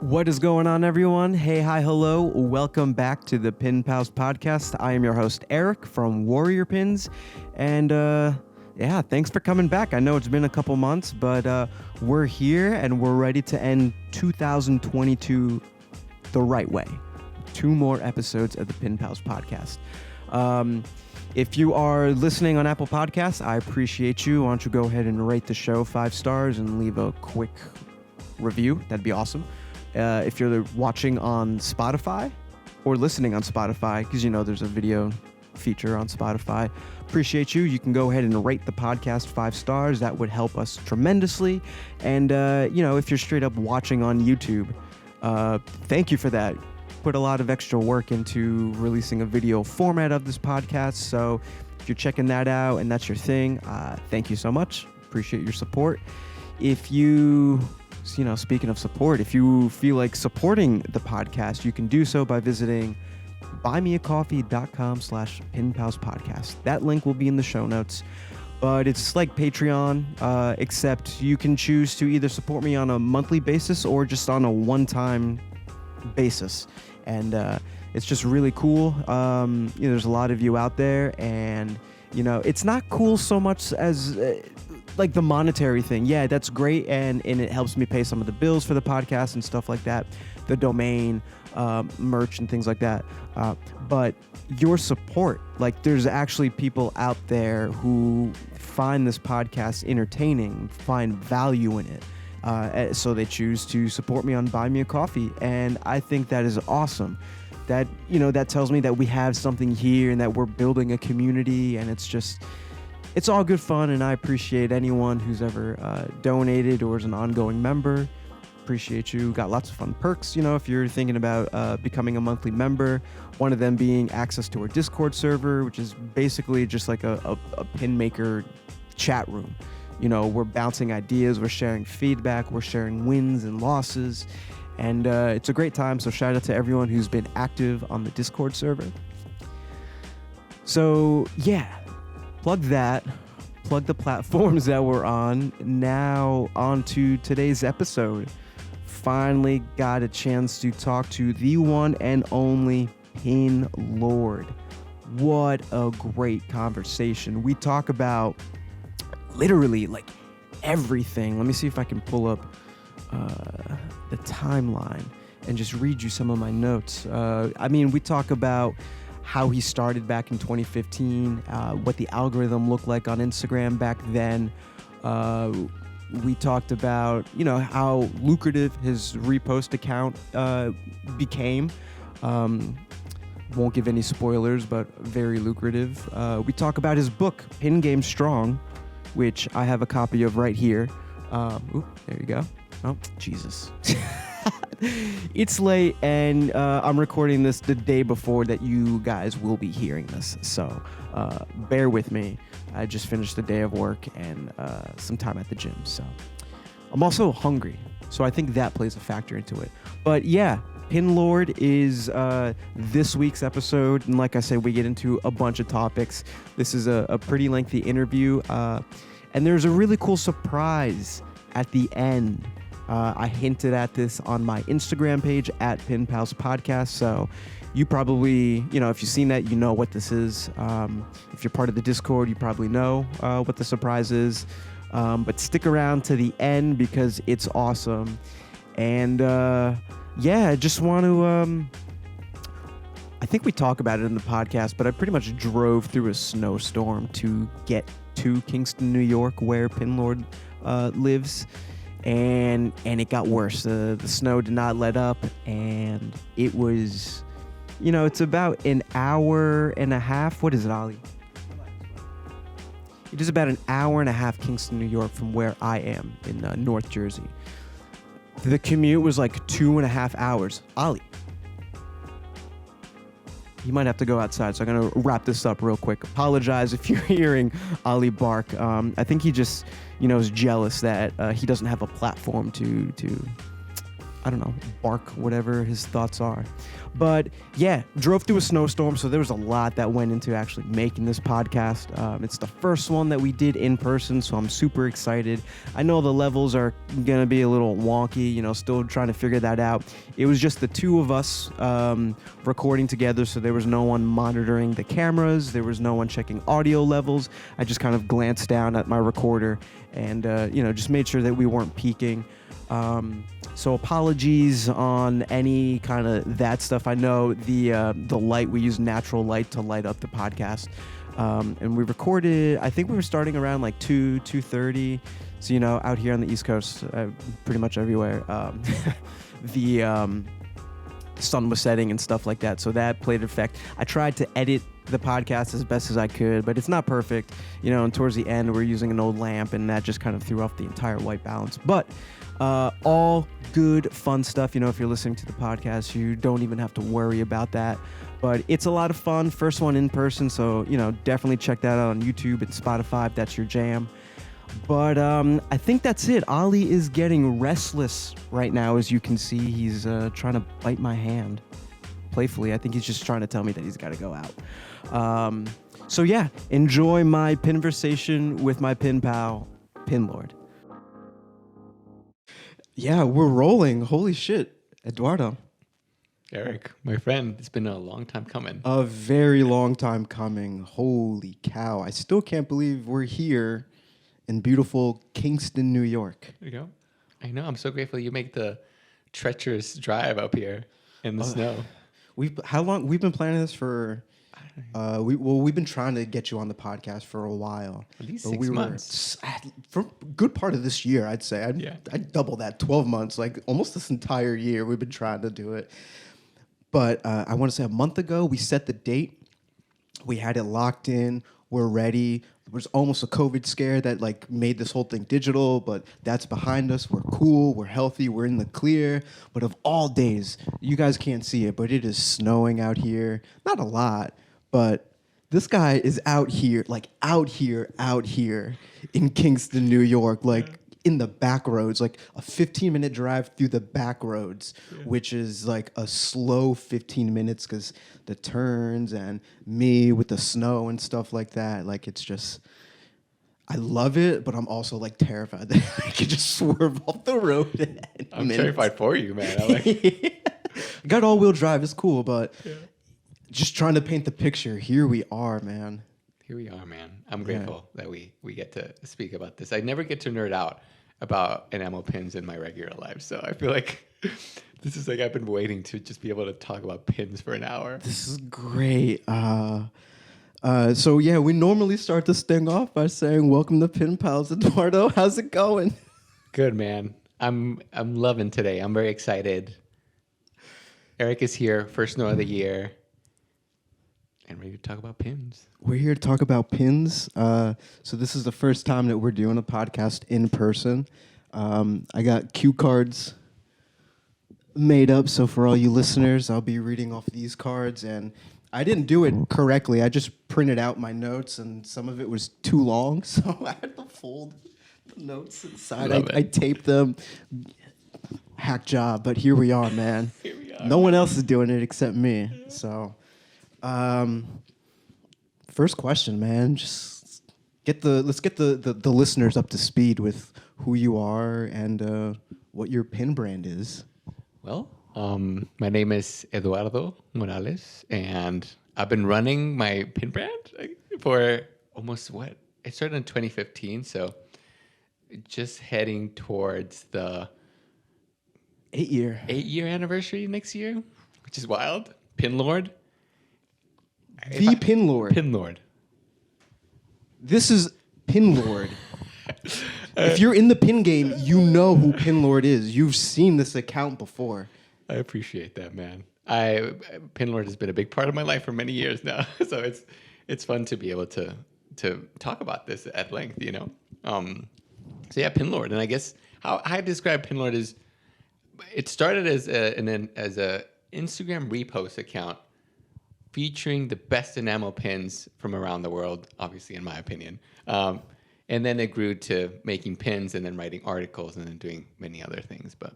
What is going on, everyone? Hey, hi, hello. Welcome back to the Pin Pals podcast. I am your host, Eric from Warrior Pins. And thanks for coming back. I know it's been a couple months, but we're here and we're ready to end 2022 the right way. 2 more episodes of the Pin Pals podcast. If you are listening on Apple Podcasts, I appreciate you. Why don't you go ahead and rate the show 5 stars and leave a quick review? That'd be awesome. If you're watching on Spotify or listening on Spotify, because there's a video feature on Spotify, appreciate you. You can go ahead and rate the podcast 5 stars. That would help us tremendously. And, if you're straight up watching on YouTube, thank you for that. Put a lot of extra work into releasing a video format of this podcast. So if you're checking that out and that's your thing, thank you so much. Appreciate your support. If you... speaking of support, if you feel like supporting the podcast, you can do so by visiting buymeacoffee.com/pinpalspodcast. That link will be in the show notes, but it's like Patreon, except you can choose to either support me on a monthly basis or just on a one-time basis. And it's just really cool. There's a lot of you out there, and, it's not cool so much as... like the monetary thing. Yeah, that's great. And it helps me pay some of the bills for the podcast and stuff like that, the domain, merch and things like that. But your support, like there's actually people out there who find this podcast entertaining, find value in it. So they choose to support me on Buy Me a Coffee. And I think that is awesome. That, that tells me that we have something here and that we're building a community, and it's all good fun, and I appreciate anyone who's ever donated or is an ongoing member. Appreciate you. Got lots of fun perks, if you're thinking about becoming a monthly member. One of them being access to our Discord server, which is basically just like a pin maker chat room. We're bouncing ideas, we're sharing feedback, we're sharing wins and losses, and it's a great time. So shout out to everyone who's been active on the Discord server. So, yeah. Plug the platforms that we're on. Now on to today's episode. Finally got a chance to talk to the one and only Pin Lord. What a great conversation. We talk about literally like everything. Let me see if I can pull up the timeline and just read you some of my notes. We talk about how he started back in 2015, what the algorithm looked like on Instagram back then. We talked about, how lucrative his repost account became. Won't give any spoilers, but very lucrative. We talk about his book, Pin Game Strong, which I have a copy of right here. There you go. Oh, Jesus. It's late, and I'm recording this the day before that you guys will be hearing this, so bear with me. I just finished the day of work and some time at the gym, so I'm also hungry, so I think that plays a factor into it. But yeah, Pin Lord is this week's episode, and like I said, we get into a bunch of topics. This is a pretty lengthy interview, and there's a really cool surprise at the end. I hinted at this on my Instagram page at @pinpalspodcast. So you probably, if you've seen that, you know what this is. If you're part of the Discord, you probably know what the surprise is. But stick around to the end because it's awesome. And I just want to, I think we talk about it in the podcast, but I pretty much drove through a snowstorm to get to Kingston, New York, where Pin Lord lives. And it got worse. The snow did not let up, and it was, it's about an hour and a half. What is it, Ollie? It is about an hour and a half Kingston, New York from where I am in North Jersey. The commute was like 2.5 hours. Ollie. You might have to go outside, so I'm going to wrap this up real quick. Apologize if you're hearing Ollie bark. I think he just, is jealous that he doesn't have a platform to I don't know, bark whatever his thoughts are. But yeah, drove through a snowstorm, so there was a lot that went into actually making this podcast. It's the first one that we did in person, so I'm super excited. I know the levels are gonna be a little wonky, still trying to figure that out. It was just the two of us recording together, so there was no one monitoring the cameras, there was no one checking audio levels. I just kind of glanced down at my recorder and just made sure that we weren't peaking. So apologies on any kind of that stuff. I know the light, we use natural light to light up the podcast. And we recorded, I think we were starting around like 2:30. So, out here on the East Coast, pretty much everywhere, the sun was setting and stuff like that. So that played effect. I tried to edit the podcast as best as I could, but it's not perfect. And towards the end, we're using an old lamp, and that just kind of threw off the entire white balance. But all good, fun stuff. If you're listening to the podcast, you don't even have to worry about that. But it's a lot of fun. First one in person, so, definitely check that out on YouTube and Spotify if that's your jam. But I think that's it. Ali is getting restless right now, as you can see. He's trying to bite my hand playfully. I think he's just trying to tell me that he's got to go out. So yeah, enjoy my conversation with my pin pal, Pin Lord. Yeah, we're rolling. Holy shit. Eduardo. Eric, my friend, it's been a long time coming. A very long time coming. Holy cow. I still can't believe we're here in beautiful Kingston, New York. There you go. I know. I'm so grateful you make the treacherous drive up here in the snow. How long? We've been planning this for... we've been trying to get you on the podcast for a while. At least 6 months. For a good part of this year, I'd say. I'd double that, 12 months. Like almost this entire year, we've been trying to do it. But I want to say a month ago, we set the date. We had it locked in. We're ready. There was almost a COVID scare that made this whole thing digital, but that's behind us. We're cool. We're healthy. We're in the clear. But of all days, you guys can't see it, but it is snowing out here. Not a lot. But this guy is out here in Kingston, New York, in the back roads, a 15-minute drive through the back roads, which is a slow 15 minutes because the turns and me with the snow and stuff like that. It's just, I love it, but I'm also terrified that I could just swerve off the road. I'm terrified for you, man. I got all-wheel drive. It's cool, but... Yeah. Just trying to paint the picture. Here we are, man. Here we are, man. I'm grateful that we get to speak about this. I never get to nerd out about enamel pins in my regular life, so I feel like this is I've been waiting to just be able to talk about pins for an hour. This is great. So yeah, we normally start this thing off by saying, "Welcome to Pin Pals, Eduardo. How's it going?" Good, man. I'm loving today. I'm very excited. Eric is here, first snow of the year. And we're here to talk about pins. We're here to talk about pins. So this is the first time that we're doing a podcast in person. I got cue cards made up. So for all you listeners, I'll be reading off these cards. And I didn't do it correctly. I just printed out my notes, and some of it was too long. So I had to fold the notes inside. I taped them. Hack job. But here we are, man. Here we are. No one else is doing it except me. So... first question, man. Just let's get the listeners up to speed with who you are and what your pin brand is. Well, my name is Eduardo Morales, and I've been running my pin brand for almost it started in 2015, so just heading towards the 8-year anniversary next year, which is wild. Pin Lord. Pin Lord. Pin Lord. This is Pin Lord. If you're in the pin game, you know who Pin Lord is. You've seen this account before. I appreciate that, man. Pin Lord has been a big part of my life for many years now, so it's fun to be able to talk about this at length, So yeah, Pin Lord, and I guess how I describe Pin Lord is it started as a Instagram repost account featuring the best enamel pins from around the world, obviously, in my opinion. And then it grew to making pins and then writing articles and then doing many other things. But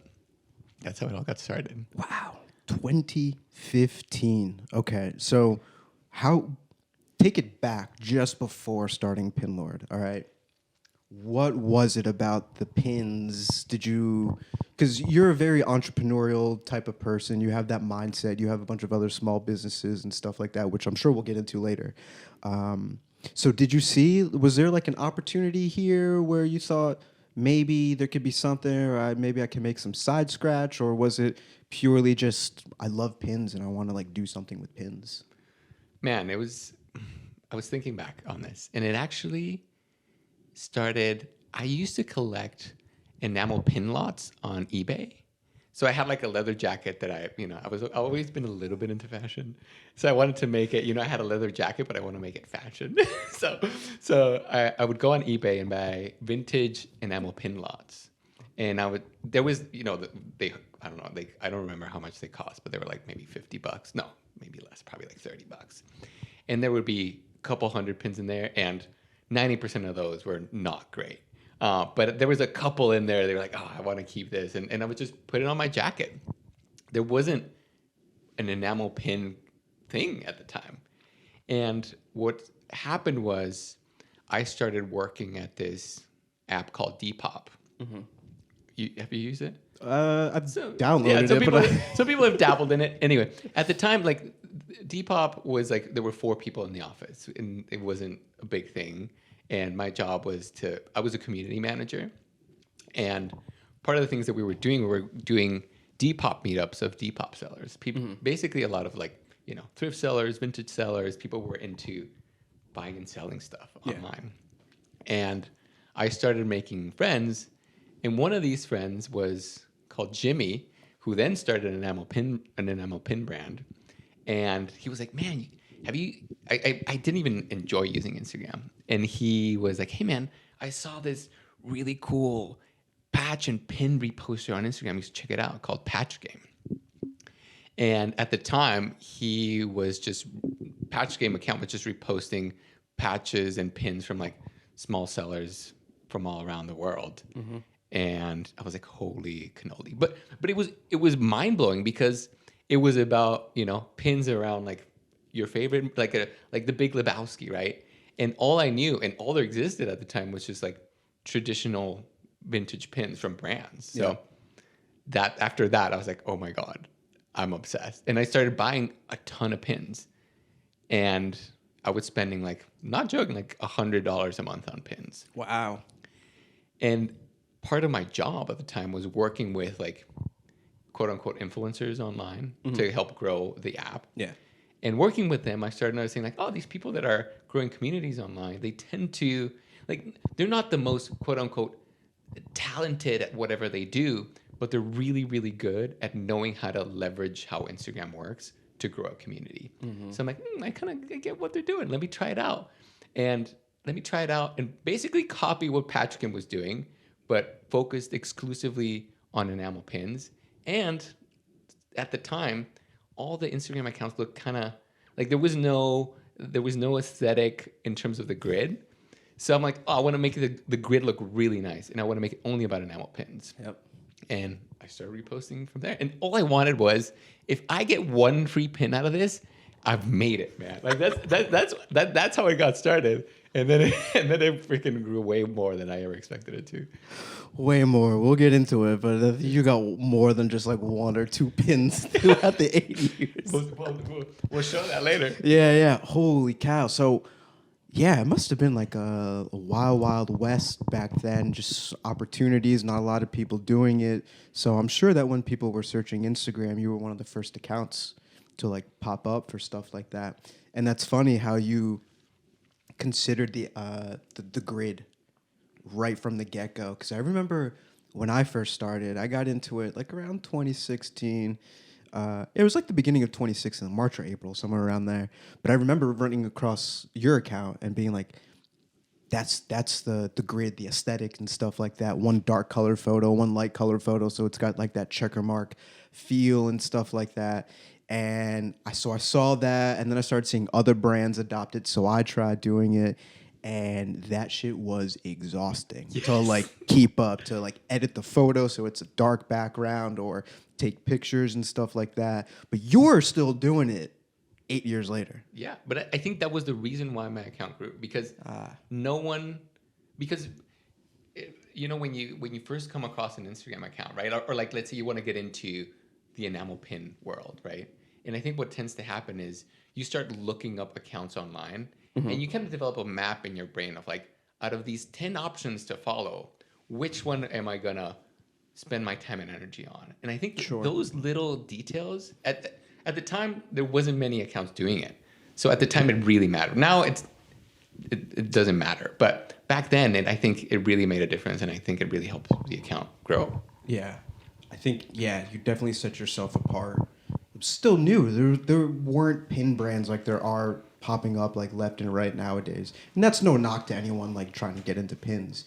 That's how it all got started. Wow. 2015. Okay. So how take it back just before starting Pinlord, all right? What was it about the pins? Did you, because you're a very entrepreneurial type of person, you have that mindset, you have a bunch of other small businesses and stuff like that, which I'm sure we'll get into later. So did you see, was there like an opportunity here where you thought maybe there could be something, or maybe I can make some side scratch, or was it purely just, I love pins and I want to like do something with pins? Man, I was thinking back on this, and it actually started. I used to collect enamel pin lots on eBay. So I had like a leather jacket that I've always been a little bit into fashion. So I wanted to make it, I had a leather jacket, but I want to make it fashion. so I would go on eBay and buy vintage enamel pin lots. And there was, I don't know, I don't remember how much they cost, but they were like maybe $50. No, maybe less, probably like $30. And there would be a couple hundred pins in there, and 90% of those were not great. But there was a couple in there. They were like, oh, I want to keep this. And I would just put it on my jacket. There wasn't an enamel pin thing at the time. And what happened was I started working at this app called Depop. Mm-hmm. Have you used it? I've downloaded it, but some people have dabbled in it. Anyway, at the time, like Depop was like, there were 4 people in the office, and it wasn't a big thing. And my job was I was a community manager. And part of the things that we were doing Depop meetups of Depop sellers. People, basically a lot of like, thrift sellers, vintage sellers, people were into buying and selling stuff online. And I started making friends. And one of these friends was called Jimmy, who then started an enamel pin brand. And he was like, man, I didn't even enjoy using Instagram. And he was like, hey man, I saw this really cool patch and pin reposter on Instagram. You should check it out, called Patch Game. And at the time, Patch Game account was just reposting patches and pins from like small sellers from all around the world. Mm-hmm. And I was like, holy cannoli. But it was mind blowing, because it was about, pins around like your favorite, like the Big Lebowski, right? And all I knew and all there existed at the time was just like traditional vintage pins from brands. So after that, I was like, oh my God, I'm obsessed. And I started buying a ton of pins. And I was spending like, not joking, like $100 a month on pins. Wow. And part of my job at the time was working with like quote unquote influencers online to help grow the app. Yeah. And working with them, I started noticing like, oh, these people that are growing communities online, they tend to like, they're not the most quote unquote talented at whatever they do, but they're really, really good at knowing how to leverage how Instagram works to grow a community. Mm-hmm. So I'm like, I kind of get what they're doing. Let me try it out. And basically copy what Patch Game was doing, but focused exclusively on enamel pins. And at the time, all the Instagram accounts looked kind of like there was no aesthetic in terms of the grid. So I'm like, oh, I want to make the grid look really nice, and I want to make it only about enamel pins. Yep. And I started reposting from there. And all I wanted was, if I get one free pin out of this, I've made it, man. Like that's how it got started. And then it freaking grew way more than I ever expected it to. Way more. We'll get into it, but you got more than just like 1 or 2 pins throughout the 8 years. We'll show that later. Yeah. Holy cow. So, yeah, it must have been like a wild, wild west back then. Just opportunities, not a lot of people doing it. So I'm sure that when people were searching Instagram, you were one of the first accounts to like pop up for stuff like that. And that's funny how you considered the grid right from the get-go, because I remember when I first started, I got into it like around 2016. It was like the beginning of 2016, March or April, somewhere around there. But I remember running across your account and being like, that's the grid, the aesthetic and stuff like that. One dark color photo, one light color photo, so it's got like that checker mark feel and stuff like that. And I saw that, and then I started seeing other brands adopt it, so I tried doing it. and that shit was exhausting to like keep up, to like edit the photo so it's a dark background or take pictures and stuff like that. But you're still doing it 8 years later. Yeah, but I think that was the reason why my account grew, because no one, because when you first come across an Instagram account, right, or like let's say you want to get into the enamel pin world, right, and I think what tends to happen is you start looking up accounts online, and you kind of develop a map in your brain of like, out of these 10 options to follow, which one am I gonna spend my time and energy on? And I think those little details at the time, there wasn't many accounts doing it. So at the time, it really mattered. Now it doesn't matter. But back then, I think it really made a difference, and I think it really helped the account grow. Yeah. I think, you definitely set yourself apart. It was still new. There weren't pin brands like there are popping up like left and right nowadays. And that's no knock to anyone like trying to get into pins.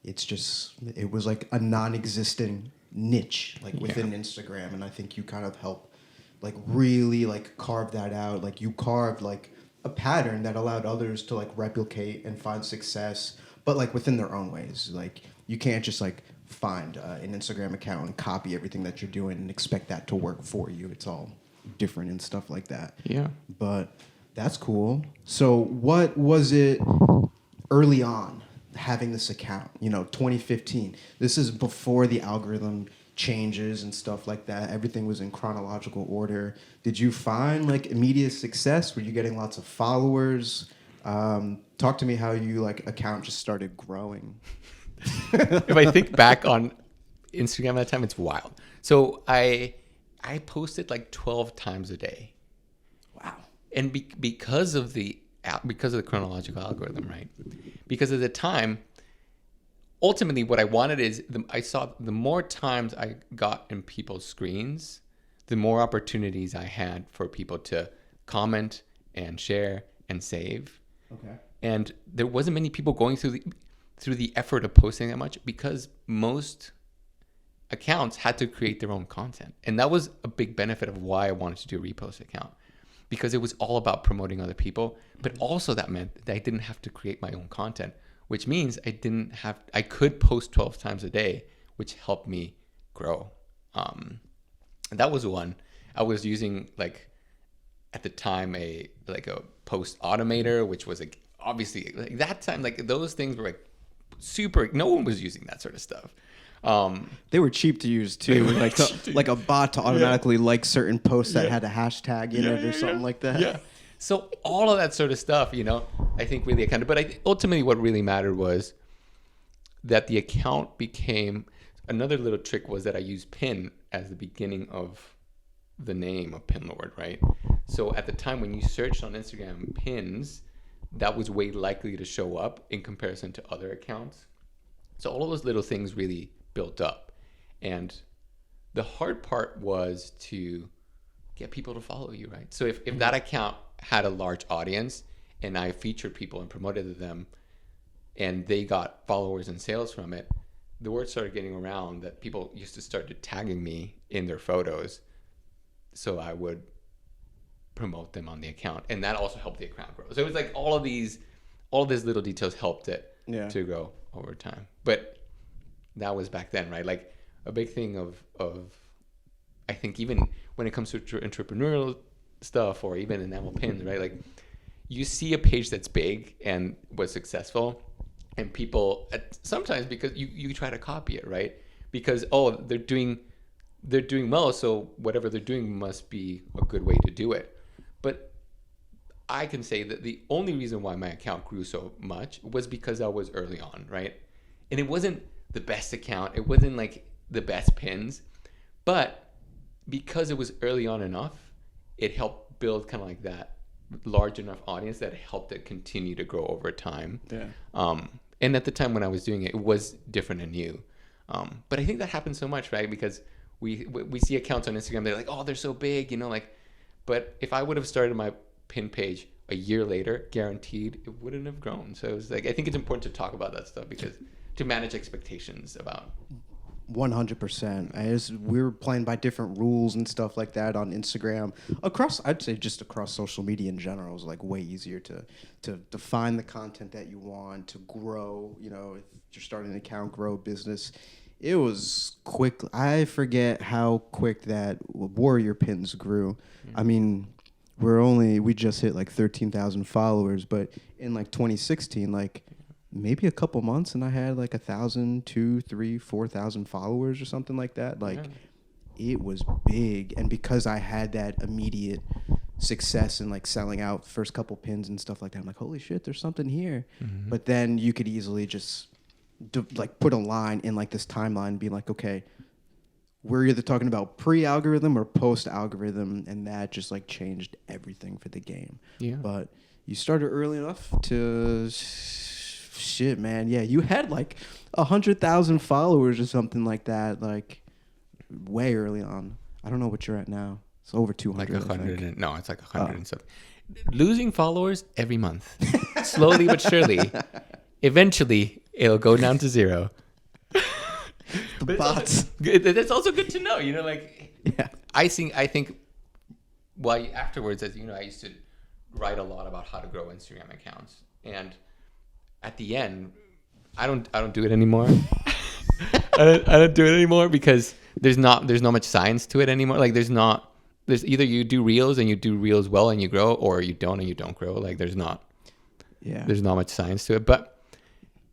It's just, it was like a non-existing niche like within Instagram. And I think you kind of helped like really like carve that out. Like you carved like a pattern that allowed others to like replicate and find success, but like within their own ways. Like you can't just like find an Instagram account and copy everything that you're doing and expect that to work for you. It's all different and stuff like that. Yeah. But that's cool. So what was it early on having this account? 2015. This is before the algorithm changes and stuff like that. Everything was in chronological order. Did you find like immediate success? Were you getting lots of followers? Talk to me how you like account just started growing. If I think back on Instagram at that time, it's wild. So I posted like 12 times a day. Wow. And because of the chronological algorithm, right? Because at the time, ultimately, what I wanted is I saw the more times I got in people's screens, the more opportunities I had for people to comment and share and save. Okay. And there wasn't many people going through the effort of posting that much, because most accounts had to create their own content. And that was a big benefit of why I wanted to do a repost account, because it was all about promoting other people. But also that meant that I didn't have to create my own content, which means I could post 12 times a day, which helped me grow. And that was one. I was using like at the time a post automator, which was like obviously like that time, like those things were like super, no one was using that sort of stuff. They were cheap to use too, like a bot to automatically like certain posts that had a hashtag in it or something like that. Yeah. So all of that sort of stuff, I think really accounted. But ultimately what really mattered was that the account became, another little trick was that I used pin as the beginning of the name of Pinlord, right? So at the time when you searched on Instagram pins, that was way likely to show up in comparison to other accounts. So all of those little things really built up. And the hard part was to get people to follow you, right? So if that account had a large audience and I featured people and promoted them and they got followers and sales from it, the word started getting around that people used to start tagging me in their photos. So I would promote them on the account. And that also helped the account grow. So it was like all of these little details helped it to grow over time. But that was back then, right? Like a big thing of I think even when it comes to entrepreneurial stuff or even enamel pins, right? Like you see a page that's big and was successful, and people sometimes because you try to copy it, right? Because they're doing well, so whatever they're doing must be a good way to do it. But I can say that the only reason why my account grew so much was because I was early on, right? And it wasn't the best account. It wasn't like the best pins, but because it was early on enough, it helped build kind of like that large enough audience that helped it continue to grow over time. Yeah. And at the time when I was doing it, it was different and new. But I think that happens so much, right? Because we see accounts on Instagram, they're like, oh, they're so big, but if I would have started my pin page a year later, guaranteed it wouldn't have grown. So it was like, I think it's important to talk about that stuff because to manage expectations about 100%. We were playing by different rules and stuff like that on Instagram. I'd say just across social media in general, it was like way easier to find the content that you want, to grow. You know, if you're starting an account, grow a business. It was quick. I forget how quick that Warrior Pins grew. I mean, we just hit like 13,000 followers, but in like 2016, like maybe a couple months, and I had like 1,000, 2,000, 3,000, 4,000 followers or something like that. Like, it was big, and because I had that immediate success in like selling out first couple pins and stuff like that, I'm like, holy shit, there's something here. Mm-hmm. But then you could easily just like put a line in like this timeline and be like, okay, we're either talking about pre-algorithm or post-algorithm, and that just like changed everything for the game. Yeah. But you started early enough to shit, man. Yeah, you had like 100,000 followers or something like that, like way early on. I don't know what you're at now. It's over 200. Like 100. No, it's like 100 and something. Losing followers every month, slowly but surely. Eventually, it'll go down to zero. The bots. That's also good to know. You know, like, yeah. I think. Well, afterwards, as you know, I used to write a lot about how to grow Instagram accounts, and at the end, I don't do it anymore. I don't do it anymore because there's not much science to it anymore. Like, there's either you do reels and you do reels well and you grow, or you don't and you don't grow. Like, there's not much science to it. But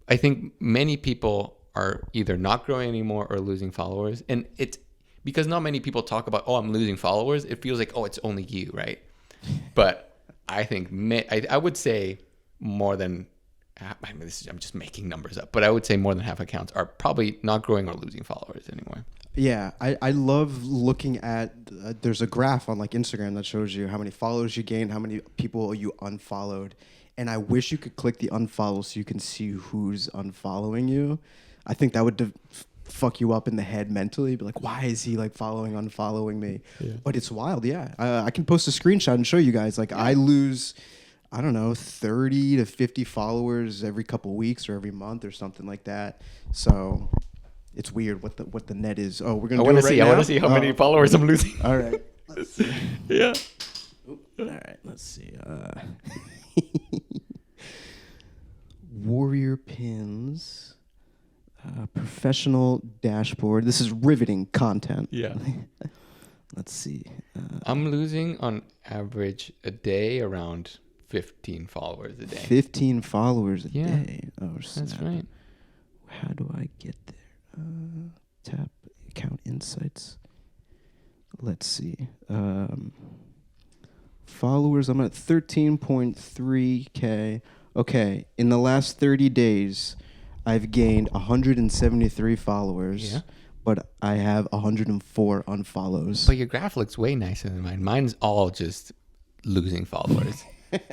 I think many people are either not growing anymore or losing followers. And it's because not many people talk about, I'm losing followers. It feels like, it's only you, right? But I think, I would say more than, I'm just making numbers up, but I would say more than half accounts are probably not growing or losing followers anymore. Yeah, I love looking at, there's a graph on like Instagram that shows you how many followers you gained, how many people you unfollowed. And I wish you could click the unfollow so you can see who's unfollowing you. I think that would fuck you up in the head mentally. Be like, why is he like unfollowing me? Yeah. But it's wild, yeah. I can post a screenshot and show you guys. Like, I lose, I don't know, 30 to 50 followers every couple weeks or every month or something like that. So it's weird what the net is. Oh, we're gonna do it right now? I want to see how many followers I'm losing. All right. Let's see. Yeah. All right. Let's see. Warrior Pins, professional dashboard. This is riveting content. Yeah. Let's see. I'm losing on average a day around 15 followers a day. 15 followers a day. Oh, snap. That's right. How do I get there? Tap account insights. Let's see. Followers, I'm at 13.3K. Okay, in the last 30 days, I've gained 173 followers, but I have 104 unfollows. But your graph looks way nicer than mine. Mine's all just losing followers.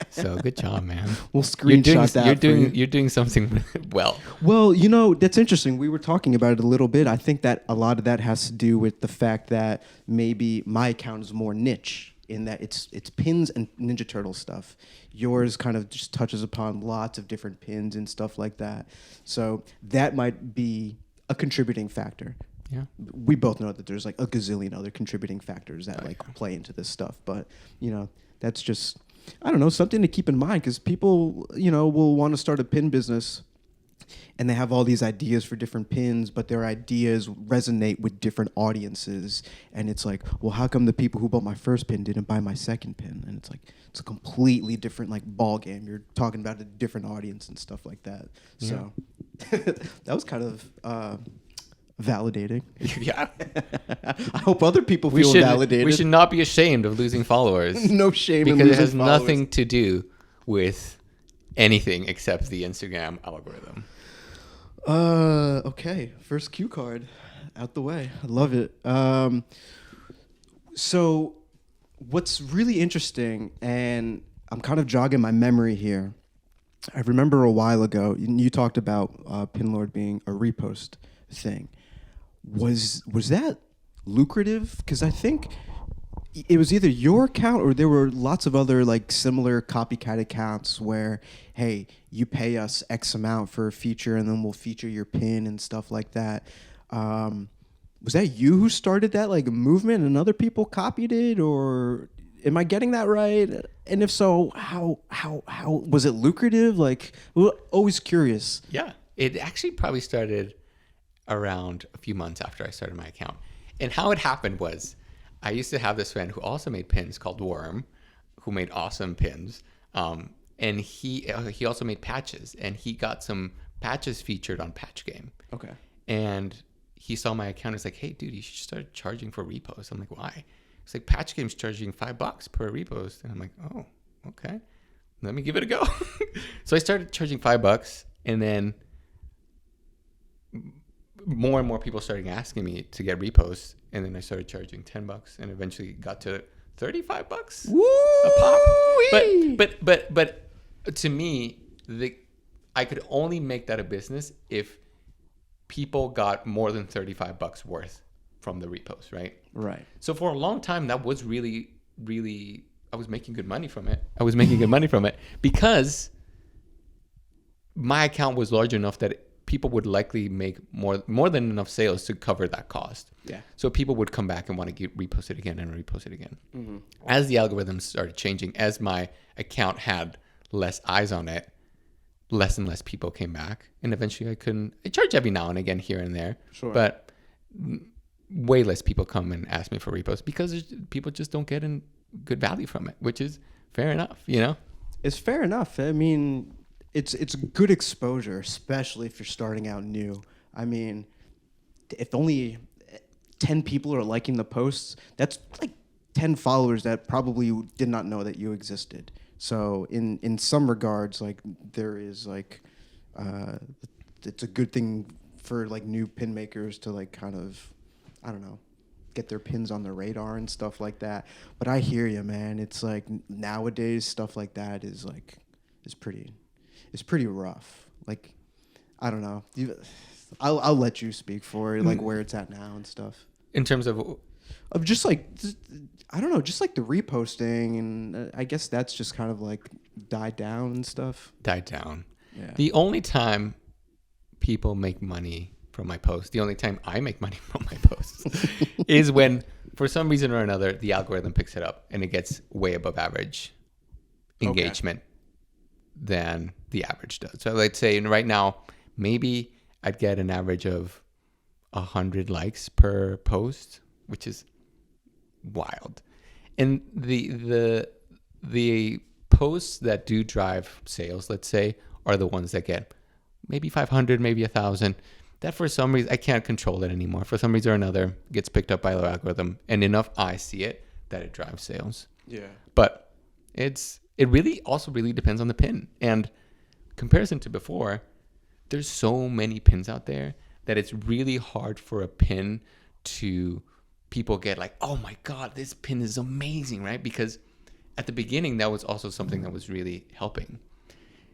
So good job, man. We'll screenshot that. You're doing something well. Well, you know, that's interesting. We were talking about it a little bit. I think that a lot of that has to do with the fact that maybe my account is more niche in that it's pins and Ninja Turtle stuff. Yours kind of just touches upon lots of different pins and stuff like that. So that might be a contributing factor. Yeah. We both know that there's like a gazillion other contributing factors that play into this stuff. But, you know, that's just, I don't know, something to keep in mind because people, you know, will want to start a pin business and they have all these ideas for different pins, but their ideas resonate with different audiences. And it's like, well, how come the people who bought my first pin didn't buy my second pin? And it's like, it's a completely different like ball game. You're talking about a different audience and stuff like that. Yeah. So that was kind of validating. Yeah. I hope other people feel validated. We should not be ashamed of losing followers. No shame in losing losing followers. Because it has nothing to do with anything except the Instagram algorithm. Okay. First cue card out the way. I love it. So what's really interesting, and I'm kind of jogging my memory here. I remember a while ago, you talked about Pinlord being a repost thing. Was that lucrative? Because I think it was either your account or there were lots of other like similar copycat accounts where, hey, you pay us X amount for a feature and then we'll feature your pin and stuff like that. Was that you who started that like movement and other people copied it, or am I getting that right? And if so, how was it lucrative? Like, always curious. Yeah, it actually probably started around a few months after I started my account. And how it happened was I used to have this friend who also made pins called Worm, who made awesome pins. And he also made patches, and he got some patches featured on Patch Game. Okay. And he saw my account. He's like, "Hey, dude, you should start charging for reposts." I'm like, "Why?" He's like, "Patch Game's charging $5 per repost." And I'm like, "Oh, okay. Let me give it a go." So I started charging $5, and then more and more people started asking me to get reposts, and then I started charging $10, and eventually got to $35 a pop. But to me, I could only make that a business if people got more than $35 worth from the repost, right? Right. So for a long time, that was really, really, I was making good money from it. Because my account was large enough that people would likely make more than enough sales to cover that cost. Yeah. So people would come back and want to repost it again and repost it again. Mm-hmm. As the algorithms started changing, as my account had less eyes on it, less and less people came back, and eventually I charge every now and again here and there, Sure. But way less people come and ask me for reposts because people just don't get good value from it, which is fair enough, you know? It's fair enough. I mean, it's good exposure, especially if you're starting out new. I mean, if only 10 people are liking the posts, that's like 10 followers that probably did not know that you existed. So in some regards, like there is like, it's a good thing for like new pin makers to like kind of, I don't know, get their pins on the radar and stuff like that. But I hear you, man. It's like nowadays stuff like that is pretty rough. Like, I don't know. I'll let you speak for like where it's at now and stuff. In terms of just like, I don't know, just like the reposting, and I guess that's just kind of like died down and stuff. Died down. Yeah. The only time people make money from my posts, the only time I make money from my posts is when, for some reason or another, the algorithm picks it up and it gets way above average engagement than the average does. So let's say right now, maybe I'd get an average of 100 likes per post, which is wild. And the posts that do drive sales, let's say, are the ones that get maybe 500, maybe 1,000. That for some reason, I can't control it anymore. For some reason or another, gets picked up by the algorithm, and enough eyes see it that it drives sales. Yeah. But it really also really depends on the pin. And comparison to before, there's so many pins out there that it's really hard for a pin to people get like, oh my God, this pin is amazing, right? Because at the beginning, that was also something that was really helping.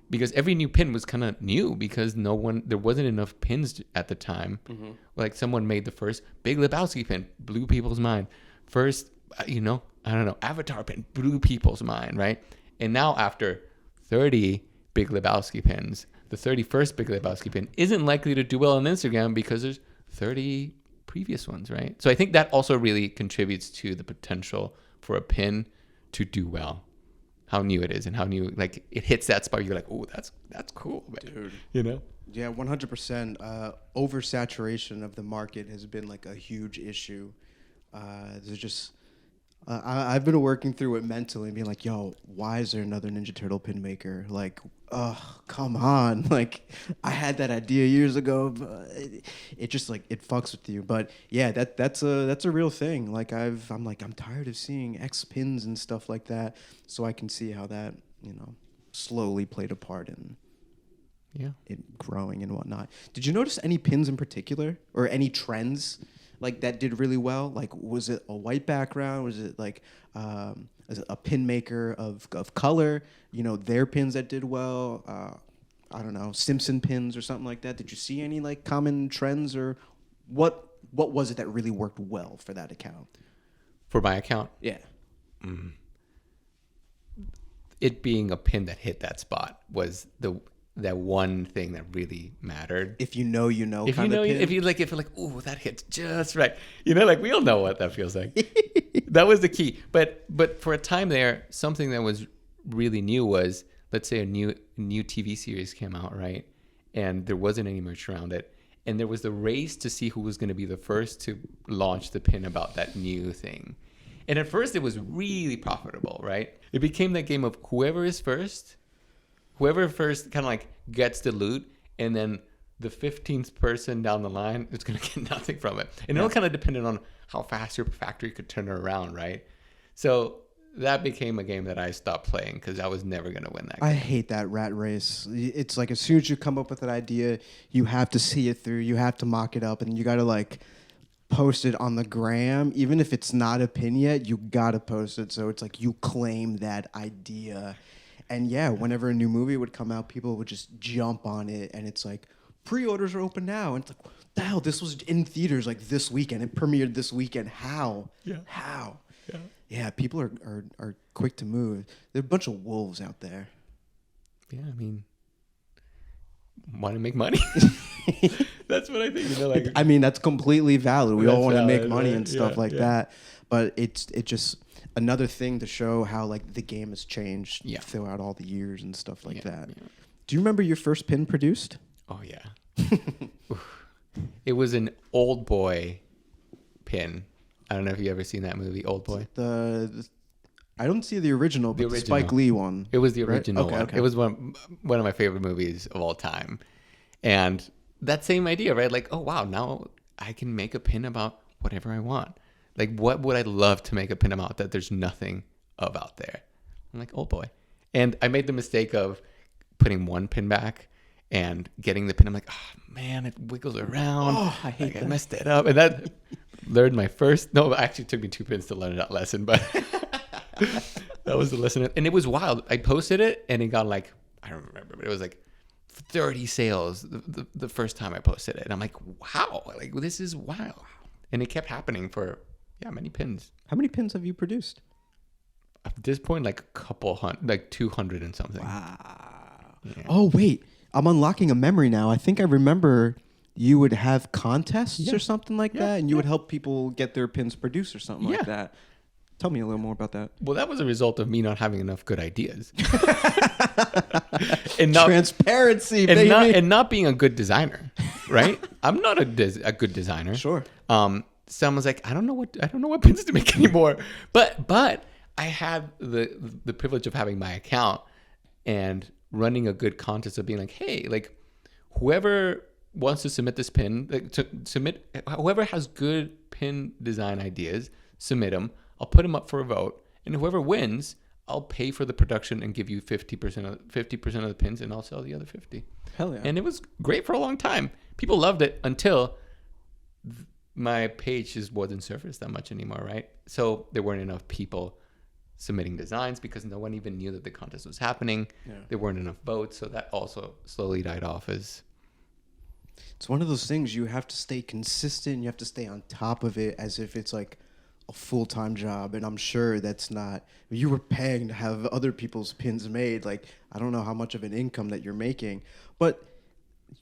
Because every new pin was kind of new because there wasn't enough pins at the time. Mm-hmm. Like someone made the first Big Lebowski pin, blew people's mind. First, I don't know, Avatar pin, blew people's mind, right? And now after 30 Big Lebowski pins, the 31st Big Lebowski pin isn't likely to do well on Instagram because there's 30 previous ones, right? So I think that also really contributes to the potential for a pin to do well. How new it is and how new, like, it hits that spot. You're like, oh, that's cool, man. Dude. You know? Yeah, 100%. Oversaturation of the market has been like a huge issue. There's just, I've been working through it mentally and being like, yo, why is there another Ninja Turtle pin maker? Like, oh, come on. Like, I had that idea years ago, but it just like, it fucks with you. But yeah, that's a real thing. Like I'm tired of seeing X pins and stuff like that. So I can see how that, slowly played a part in it growing and whatnot. Did you notice any pins in particular or any trends like that did really well? Like, was it a white background? Was it like is it a pin maker of color? Their pins that did well. I don't know, Simpson pins or something like that. Did you see any like common trends, or what was it that really worked well for that account? For my account? Yeah. It being a pin that hit that spot was that one thing that really mattered. If you know, you know. If you know, if you're like, oh, that hits just right. Like we all know what that feels like. That was the key. But for a time there, something that was really new was, let's say a new TV series came out, right? And there wasn't any merch around it. And there was the race to see who was going to be the first to launch the pin about that new thing. And at first it was really profitable, right? It became that game of whoever first kind of like gets the loot, and then the 15th person down the line is going to get nothing from it. And it all kind of depended on how fast your factory could turn it around, right? So that became a game that I stopped playing because I was never going to win that game. I hate that rat race. It's like as soon as you come up with an idea, you have to see it through. You have to mock it up, and you got to like post it on the gram. Even if it's not a pin yet, you got to post it. So it's like you claim that idea. And yeah, whenever a new movie would come out, people would just jump on it. And it's like, pre-orders are open now. And it's like, what the hell? This was in theaters like this weekend. It premiered this weekend. How? Yeah. How? Yeah. Yeah, people are quick to move. There are a bunch of wolves out there. Yeah, I mean, want to make money. That's what I think. Like, I mean, that's completely valid. We all want to make money right? and stuff like that. But it's just another thing to show how like the game has changed throughout all the years and stuff like that. Yeah. Do you remember your first pin produced? Oh yeah. It was an Old Boy pin. I don't know if you ever seen that movie, Old Boy. I don't see the original, but the Spike Lee one. It was the original right? one. Okay. It was one of my favorite movies of all time. And that same idea, right? Like, oh wow, now I can make a pin about whatever I want. Like, what would I love to make a pin about that there's nothing of out there? I'm like, Old Boy. And I made the mistake of putting one pin back and getting the pin. I'm like, oh man, it wiggles around. Oh, I hate that. I messed it up. And that learned my first. No, it actually took me 2 pins to learn that lesson, but that was the lesson. And it was wild. I posted it and it got like, I don't remember, but it was like 30 sales the first time I posted it. And I'm like, wow, like this is wild. And it kept happening for many pins. How many pins have you produced? At this point, like a couple hundred, like 200 and something. Wow. Yeah. Oh, wait. I'm unlocking a memory now. I think I remember you would have contests or something like that, and you would help people get their pins produced or something like that. Tell me a little more about that. Well, that was a result of me not having enough good ideas. And transparency, baby. And not being a good designer, right? I'm not a good designer. Sure. Someone's like, I don't know what pins to make anymore. But I had the privilege of having my account and running a good contest of being like, hey, like whoever wants to submit this pin, whoever has good pin design ideas, submit them. I'll put them up for a vote, and whoever wins, I'll pay for the production and give you 50% of the pins, and I'll sell the other 50. Hell yeah! And it was great for a long time. People loved it until my page just wasn't surfaced that much anymore, right? So there weren't enough people submitting designs because no one even knew that the contest was happening. Yeah. There weren't enough votes, so that also slowly died off. It's one of those things you have to stay consistent. You have to stay on top of it as if it's like a full-time job, and I'm sure that's not. You were paying to have other people's pins made. Like, I don't know how much of an income that you're making, but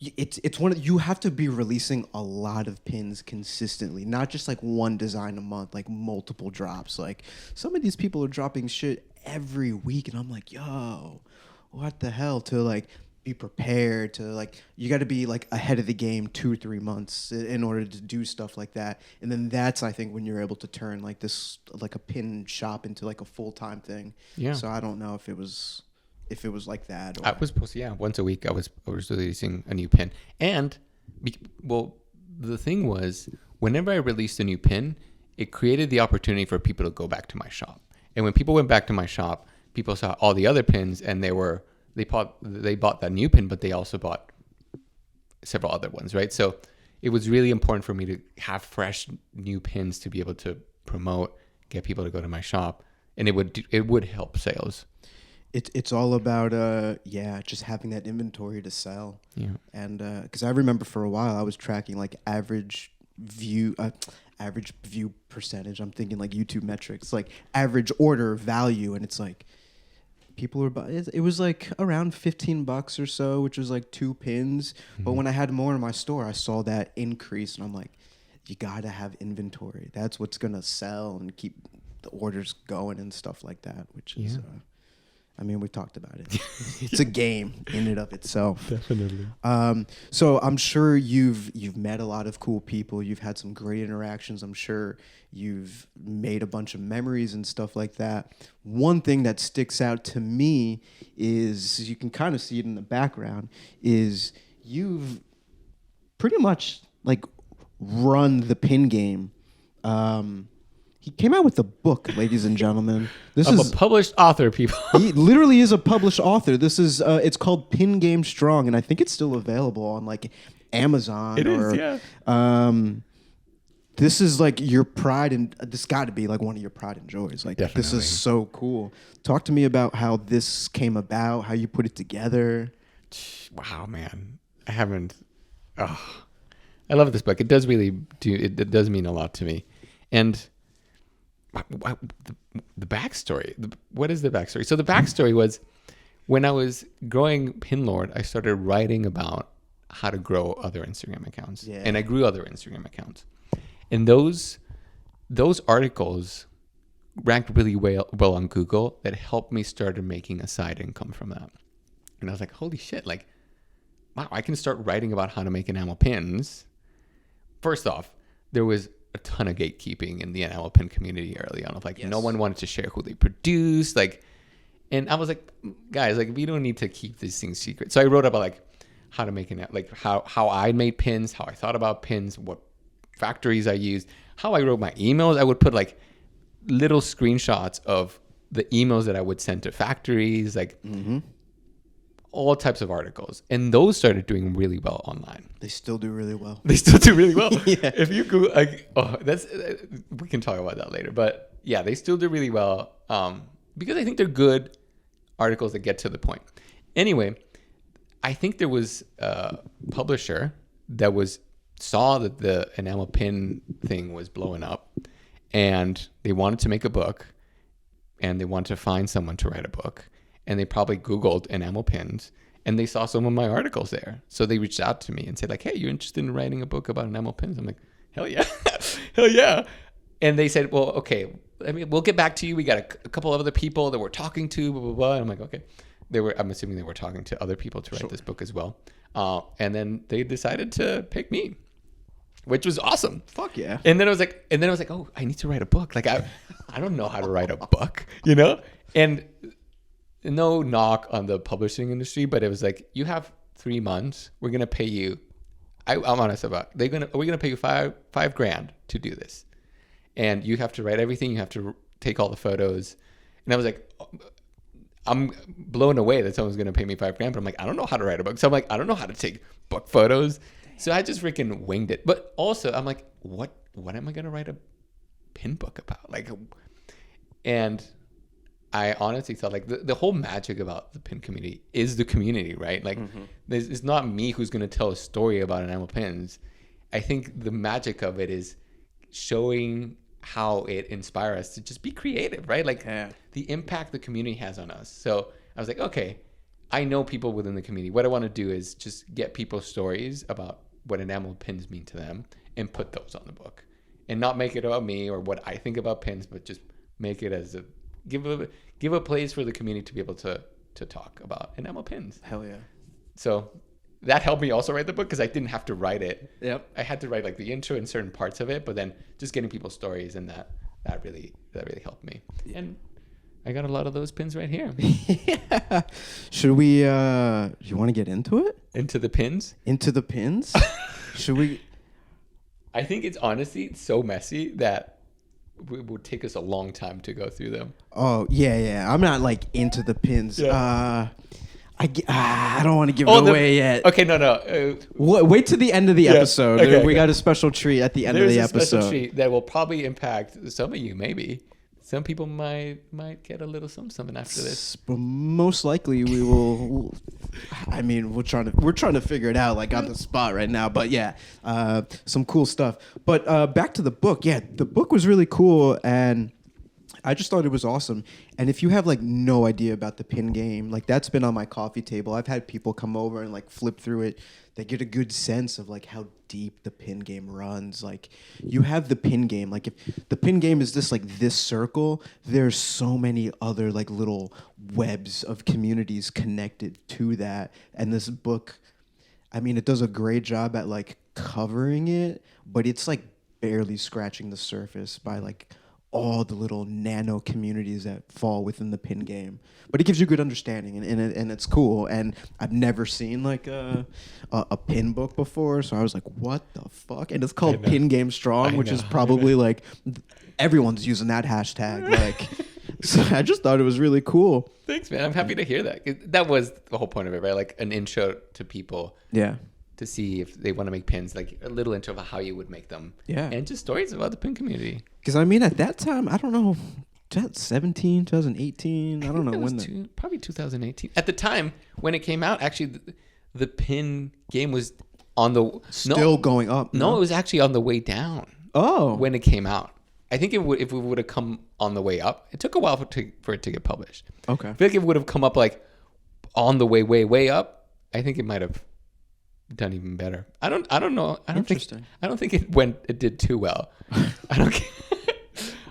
it's one of, you have to be releasing a lot of pins consistently, not just like one design a month, like multiple drops. Like some of these people are dropping shit every week, and I'm like, yo, what the hell? To like be prepared, to like, you got to be like ahead of the game 2 or 3 months in order to do stuff like that. And then that's, I think, when you're able to turn like this, like a pin shop into like a full-time thing. Yeah. So I don't know if it was like that. Or... I was supposed to, once a week I was releasing a new pin. And well, the thing was, whenever I released a new pin, it created the opportunity for people to go back to my shop. And when people went back to my shop, people saw all the other pins, and they bought that new pin, but they also bought several other ones, right? So it was really important for me to have fresh new pins to be able to promote, get people to go to my shop, and it would help sales. It's all about just having that inventory to sell. Yeah. And because I remember for a while I was tracking like average view percentage. I'm thinking like YouTube metrics, like average order value, and it's like people were buying it. It was like around $15 or so, which was like 2 pins. But when I had more in my store, I saw that increase, and I'm like, you gotta have inventory. That's what's gonna sell and keep the orders going and stuff like that. Which is, I mean, we talked about it. It's a game in and of itself. Definitely. So I'm sure you've met a lot of cool people. You've had some great interactions. I'm sure you've made a bunch of memories and stuff like that. One thing that sticks out to me is, you can kind of see it in the background, is you've pretty much like run the pin game. He came out with a book, ladies and gentlemen. I'm a published author, people. He literally is a published author. This is it's called Pin Game Strong, and I think it's still available on like Amazon. It is, yeah. This is like your pride, and this got to be like one of your pride and joys. Like, Definitely. This is so cool. Talk to me about how this came about, how you put it together. Wow, man. I haven't. Oh, I love this book. It does really do. It does mean a lot to me, and. The backstory. What is the backstory? So the backstory was, when I was growing Pinlord, I started writing about how to grow other Instagram accounts, and I grew other Instagram accounts, and those articles ranked really well on Google. That helped me start making a side income from that, and I was like, holy shit! Like, wow, I can start writing about how to make enamel pins. First off, there was a ton of gatekeeping in the enamel pin community early on. Of like, no one wanted to share who they produced. Like, and I was like, guys, like, we don't need to keep these things secret. So I wrote about like how to make how I made pins, how I thought about pins, what factories I used, how I wrote my emails. I would put like little screenshots of the emails that I would send to factories, like all types of articles. And those started doing really well online. They still do really well. They still do really well. Yeah. If you go, like, we can talk about that later. But yeah, they still do really well because I think they're good articles that get to the point. Anyway, I think there was a publisher that saw that the enamel pin thing was blowing up, and they wanted to make a book, and they wanted to find someone to write a book. And they probably Googled enamel pins, and they saw some of my articles there. So they reached out to me and said like, hey, you interested in writing a book about enamel pins? I'm like, hell yeah. Hell yeah. And they said, well, okay, I mean, we'll get back to you. We got a couple of other people that we're talking to, blah, blah, blah. And I'm like, okay. I'm assuming they were talking to other people to write this book as well. And then they decided to pick me, which was awesome. Fuck yeah. And then I was like, oh, I need to write a book. Like, I don't know how to write a book, you know? And no knock on the publishing industry, but it was like, you have 3 months. We're gonna pay you. I'm honest about. We're gonna pay you $5,000 to do this, and you have to write everything. You have to take all the photos. And I was like, I'm blown away that someone's gonna pay me $5,000. But I'm like, I don't know how to write a book. So I'm like, I don't know how to take book photos. So I just freaking winged it. But also, I'm like, what am I gonna write a pin book about? Like, and I honestly thought like the whole magic about the pin community is the community, right? Like, it's not me who's going to tell a story about enamel pins. I think the magic of it is showing how it inspires us to just be creative, right? Like the impact the community has on us. So I was like, okay, I know people within the community. What I want to do is just get people's stories about what enamel pins mean to them and put those on the book, and not make it about me or what I think about pins, but just make it as give a place for the community to be able to talk about enamel pins. Hell yeah. So that helped me also write the book, because I didn't have to write it. Yep. I had to write like the intro and certain parts of it, but then just getting people's stories, and that really helped me. Yeah. And I got a lot of those pins right here. Yeah. Should we do you want to get into it? Into the pins? Into the pins? Should we? I think it's honestly so messy that it would take us a long time to go through them. Oh, yeah. I'm not like into the pins. Yeah. I don't want to give it away yet. Okay, no. Wait till the end of the episode. Okay, we got a special treat at the end of the episode. There's a special treat that will probably impact some of you, maybe. Some people might get a little something after this. But most likely we will. I mean, we're trying to figure it out like on the spot right now. But yeah, some cool stuff. But back to the book. Yeah, the book was really cool, and I just thought it was awesome. And if you have like no idea about the pin game, like that's been on my coffee table. I've had people come over and like flip through it. They get a good sense of like how deep the pin game runs. Like you have the pin game. Like if the pin game is this circle, there's so many other like little webs of communities connected to that. And this book, I mean, it does a great job at like covering it, but it's like barely scratching the surface by like all the little nano communities that fall within the pin game. But it gives you good understanding, and it's cool. And I've never seen like a pin book before, so I was like, what the fuck? And it's called Pin Game Strong, which is probably like everyone's using that hashtag. Like, so I just thought it was really cool. Thanks, man. I'm happy to hear that. That was the whole point of it, right? Like an intro to people. Yeah. To see if they want to make pins, like a little intro of how you would make them. Yeah. And just stories about the pin community. Because, I mean, at that time, I don't know, 2017, 2018, I don't know when. Probably 2018. At the time, when it came out, actually, the pin game was on the... Still going up. No, it was actually on the way down. Oh. When it came out. I think if it would have come on the way up, it took a while for it to get published. Okay. I feel like if it would have come up like on the way up, I think it might have done even better. I don't know. I don't think it did too well. I don't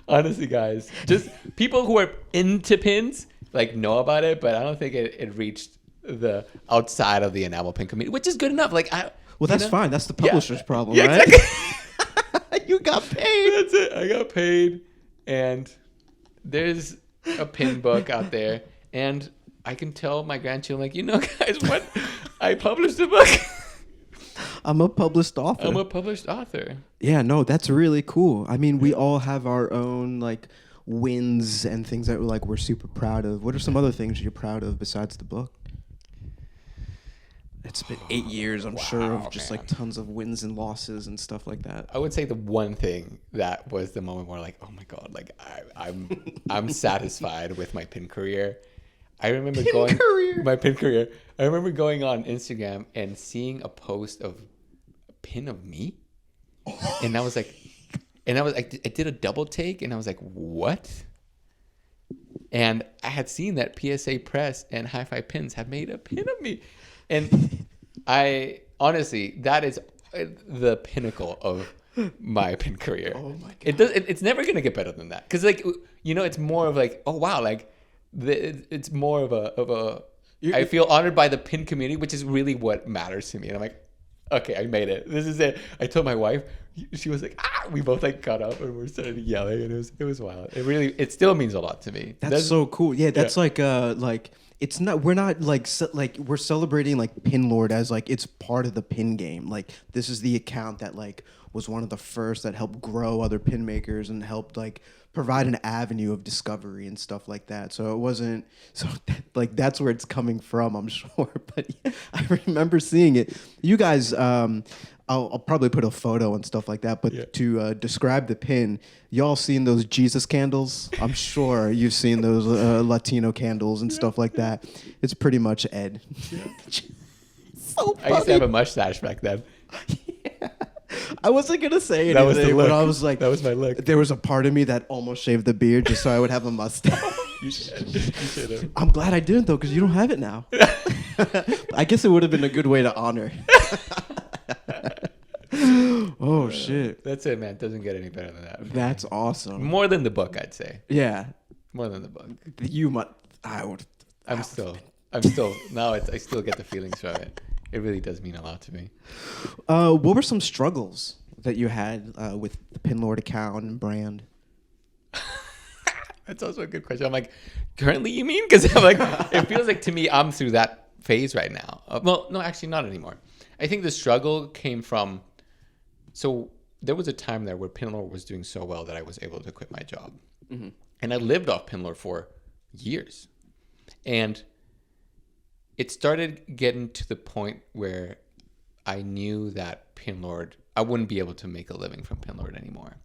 honestly, guys, just people who are into pins like know about it, but I don't think it reached the outside of the enamel pin community, which is good enough. Like that's fine. That's the publisher's problem, yeah, right? Exactly. You got paid. That's it. I got paid, and there's a pin book out there, and I can tell my grandchildren, like, guys, what? I published a book. I'm a published author. Yeah, no, that's really cool. I mean, we all have our own like wins and things that we're super proud of. What are some other things you're proud of besides the book? It's been 8 years, I'm sure, of just like tons of wins and losses and stuff like that. I would say the one thing that was the moment where like, oh my God, like I'm satisfied with my pin career. I remember my pin career. I remember going on Instagram and seeing a post of a pin of me. And I was like, I did a double take and I was like, what? And I had seen that PSA Press and Hi-Fi Pins had made a pin of me. And I honestly, that is the pinnacle of my pin career. Oh my God. It's never going to get better than that. Cause it's more of like, oh wow. Like it's more of a, I feel honored by the pin community, which is really what matters to me. And I'm like, okay, I made it. This is it. I told my wife, she was like, we both like got up and we started yelling, and it was wild. It still means a lot to me. That's so cool. Yeah, that's like it's not, we're not like we're celebrating like Pin Lord as like it's part of the pin game. Like this is the account that like was one of the first that helped grow other pin makers and helped like provide an avenue of discovery and stuff like that. So it wasn't like that's where it's coming from, I'm sure. But yeah, I remember seeing it. You guys, I'll probably put a photo and stuff like that. But to describe the pin, y'all seen those Jesus candles? I'm sure you've seen those Latino candles and stuff like that. It's pretty much Ed. Yeah. So funny. I used to have a mustache back then. Yeah. I wasn't gonna say anything, but I was like, that was my look. There was a part of me that almost shaved the beard just so I would have a mustache. You should have. I'm glad I didn't though, because you don't have it now. I guess it would have been a good way to honor. Oh shit! That's it, man. It doesn't get any better than that. That's awesome. More than the book, I'd say. Yeah, more than the book. You might. I still get the feelings from it. It really does mean a lot to me. What were some struggles that you had with the Pin Lord account and brand? That's also a good question. I'm like, currently you mean? Because I'm like, it feels like to me I'm through that phase right now. Well, no, actually not anymore. I think the struggle came from, so there was a time there where Pin Lord was doing so well that I was able to quit my job. Mm-hmm. And I lived off Pin Lord for years. And it started getting to the point where I knew that Pin Lord, I wouldn't be able to make a living from Pin Lord anymore.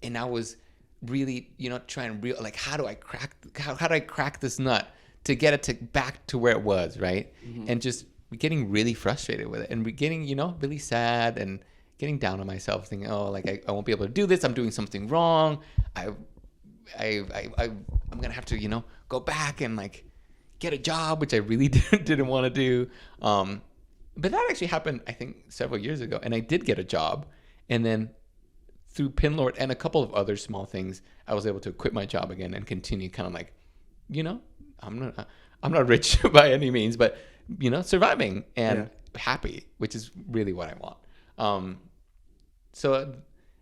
And I was really, trying to like, how do I crack this nut to get it back to where it was, right? Mm-hmm. And just getting really frustrated with it and getting, really sad and getting down on myself, thinking, oh, like I won't be able to do this. I'm doing something wrong. I'm gonna have to, go back and like get a job, which I really didn't want to do. But that actually happened, I think, several years ago, and I did get a job, and then through Pinlord and a couple of other small things, I was able to quit my job again and continue kind of like, I'm not rich by any means, but surviving and happy, which is really what I want. So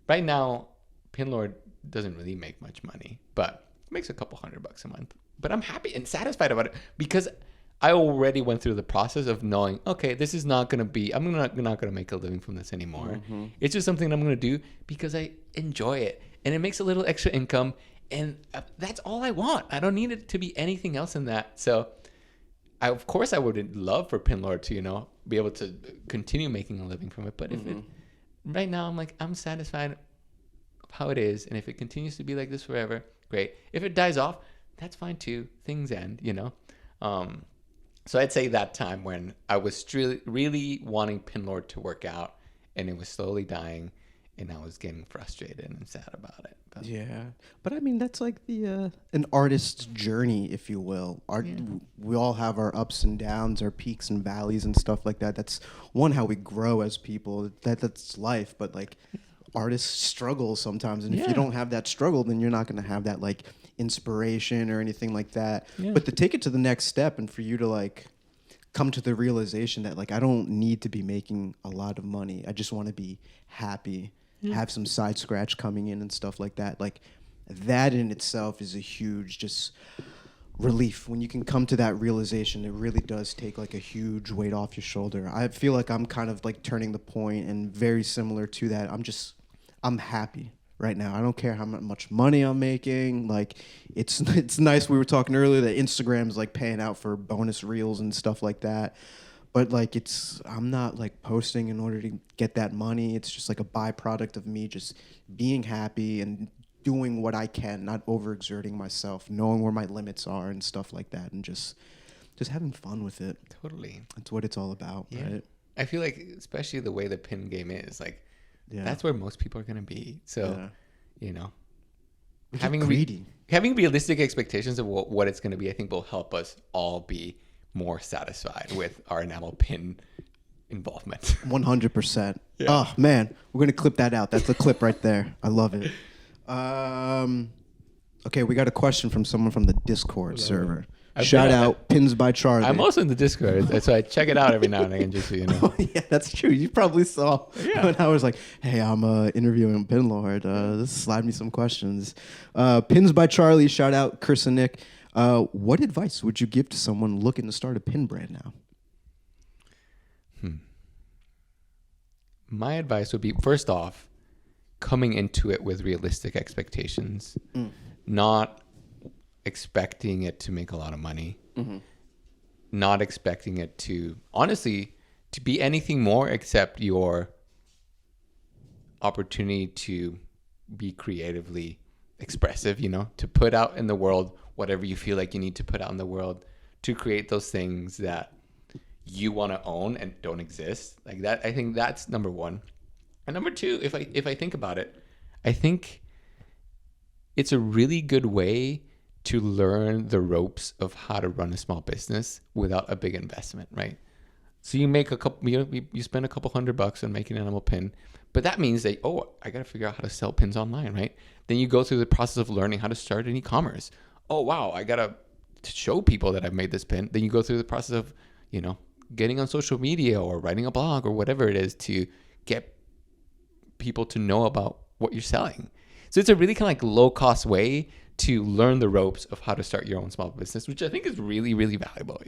right now, Pinlord doesn't really make much money, but it makes a couple $100 a month. But I'm happy and satisfied about it because I already went through the process of knowing, okay, this is not going to be, I'm not going to make a living from this anymore. Mm-hmm. It's just something I'm going to do because I enjoy it. And it makes a little extra income. And that's all I want. I don't need it to be anything else than that. So, of course, I would love for Pinlord to, be able to continue making a living from it. But if right now, I'm satisfied of how it is. And if it continues to be like this forever, great. If it dies off, that's fine too. Things end, So I'd say that time when I was really wanting Pinlord to work out and it was slowly dying and I was getting frustrated and sad about it. But. Yeah. But I mean, that's like the an artist's journey, if you will. We all have our ups and downs, our peaks and valleys and stuff like that. That's how we grow as people. That's life. But like artists struggle sometimes. And if you don't have that struggle, then you're not going to have that like inspiration or anything like that. Yeah. But to take it to the next step and for you to like come to the realization that like I don't need to be making a lot of money. I just want to be happy, have some side scratch coming in and stuff like that. Like that in itself is a huge just relief. When you can come to that realization, it really does take like a huge weight off your shoulder. I feel like I'm kind of like turning the point and very similar to that. I'm happy right now. I don't care how much money I'm making. Like it's nice. We were talking earlier that Instagram's like paying out for bonus reels and stuff like that. But like I'm not like posting in order to get that money. It's just like a byproduct of me just being happy and doing what I can, not overexerting myself, knowing where my limits are and stuff like that, and just having fun with it. Totally. That's what it's all about, right? I feel like especially the way the pin game is, like that's where most people are going to be. So, having realistic expectations of what it's going to be, I think will help us all be more satisfied with our enamel pin involvement. 100%. Yeah. Oh, man. We're going to clip that out. That's the clip right there. I love it. Okay, we got a question from someone from the Discord server. Shout out Pins by Charlie. I'm also in the Discord, so I check it out every now and again, just so you know. Oh, yeah, that's true. You probably saw when I was like, hey, I'm interviewing Pinlord. Slide me some questions. Pins by Charlie. Shout out Chris and Nick. What advice would you give to someone looking to start a pin brand now? My advice would be, first off, coming into it with realistic expectations, not expecting it to make a lot of money, not expecting it to, honestly, to be anything more except your opportunity to be creatively expressive, to put out in the world whatever you feel like you need to put out in the world, to create those things that you want to own and don't exist. Like that, I think that's number one. And number two, if I think about it, I think it's a really good way to learn the ropes of how to run a small business without a big investment, right? So you make you spend a couple $100 on making an enamel pin, but that means that, I got to figure out how to sell pins online, right? Then you go through the process of learning how to start an e-commerce. Oh, wow, I got to show people that I've made this pin. Then you go through the process of, getting on social media or writing a blog or whatever it is to get people to know about what you're selling. So it's a really kind of like low cost way to learn the ropes of how to start your own small business, which I think is really, really valuable,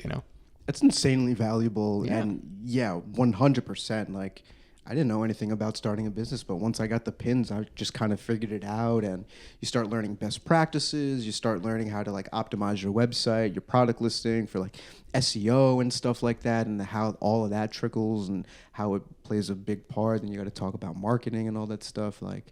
It's insanely valuable. Yeah. And 100%. Like I didn't know anything about starting a business, but once I got the pins, I just kind of figured it out. And you start learning best practices. You start learning how to like optimize your website, your product listing for like SEO and stuff like that, and how all of that trickles and how it plays a big part. And you got to talk about marketing and all that stuff. Like,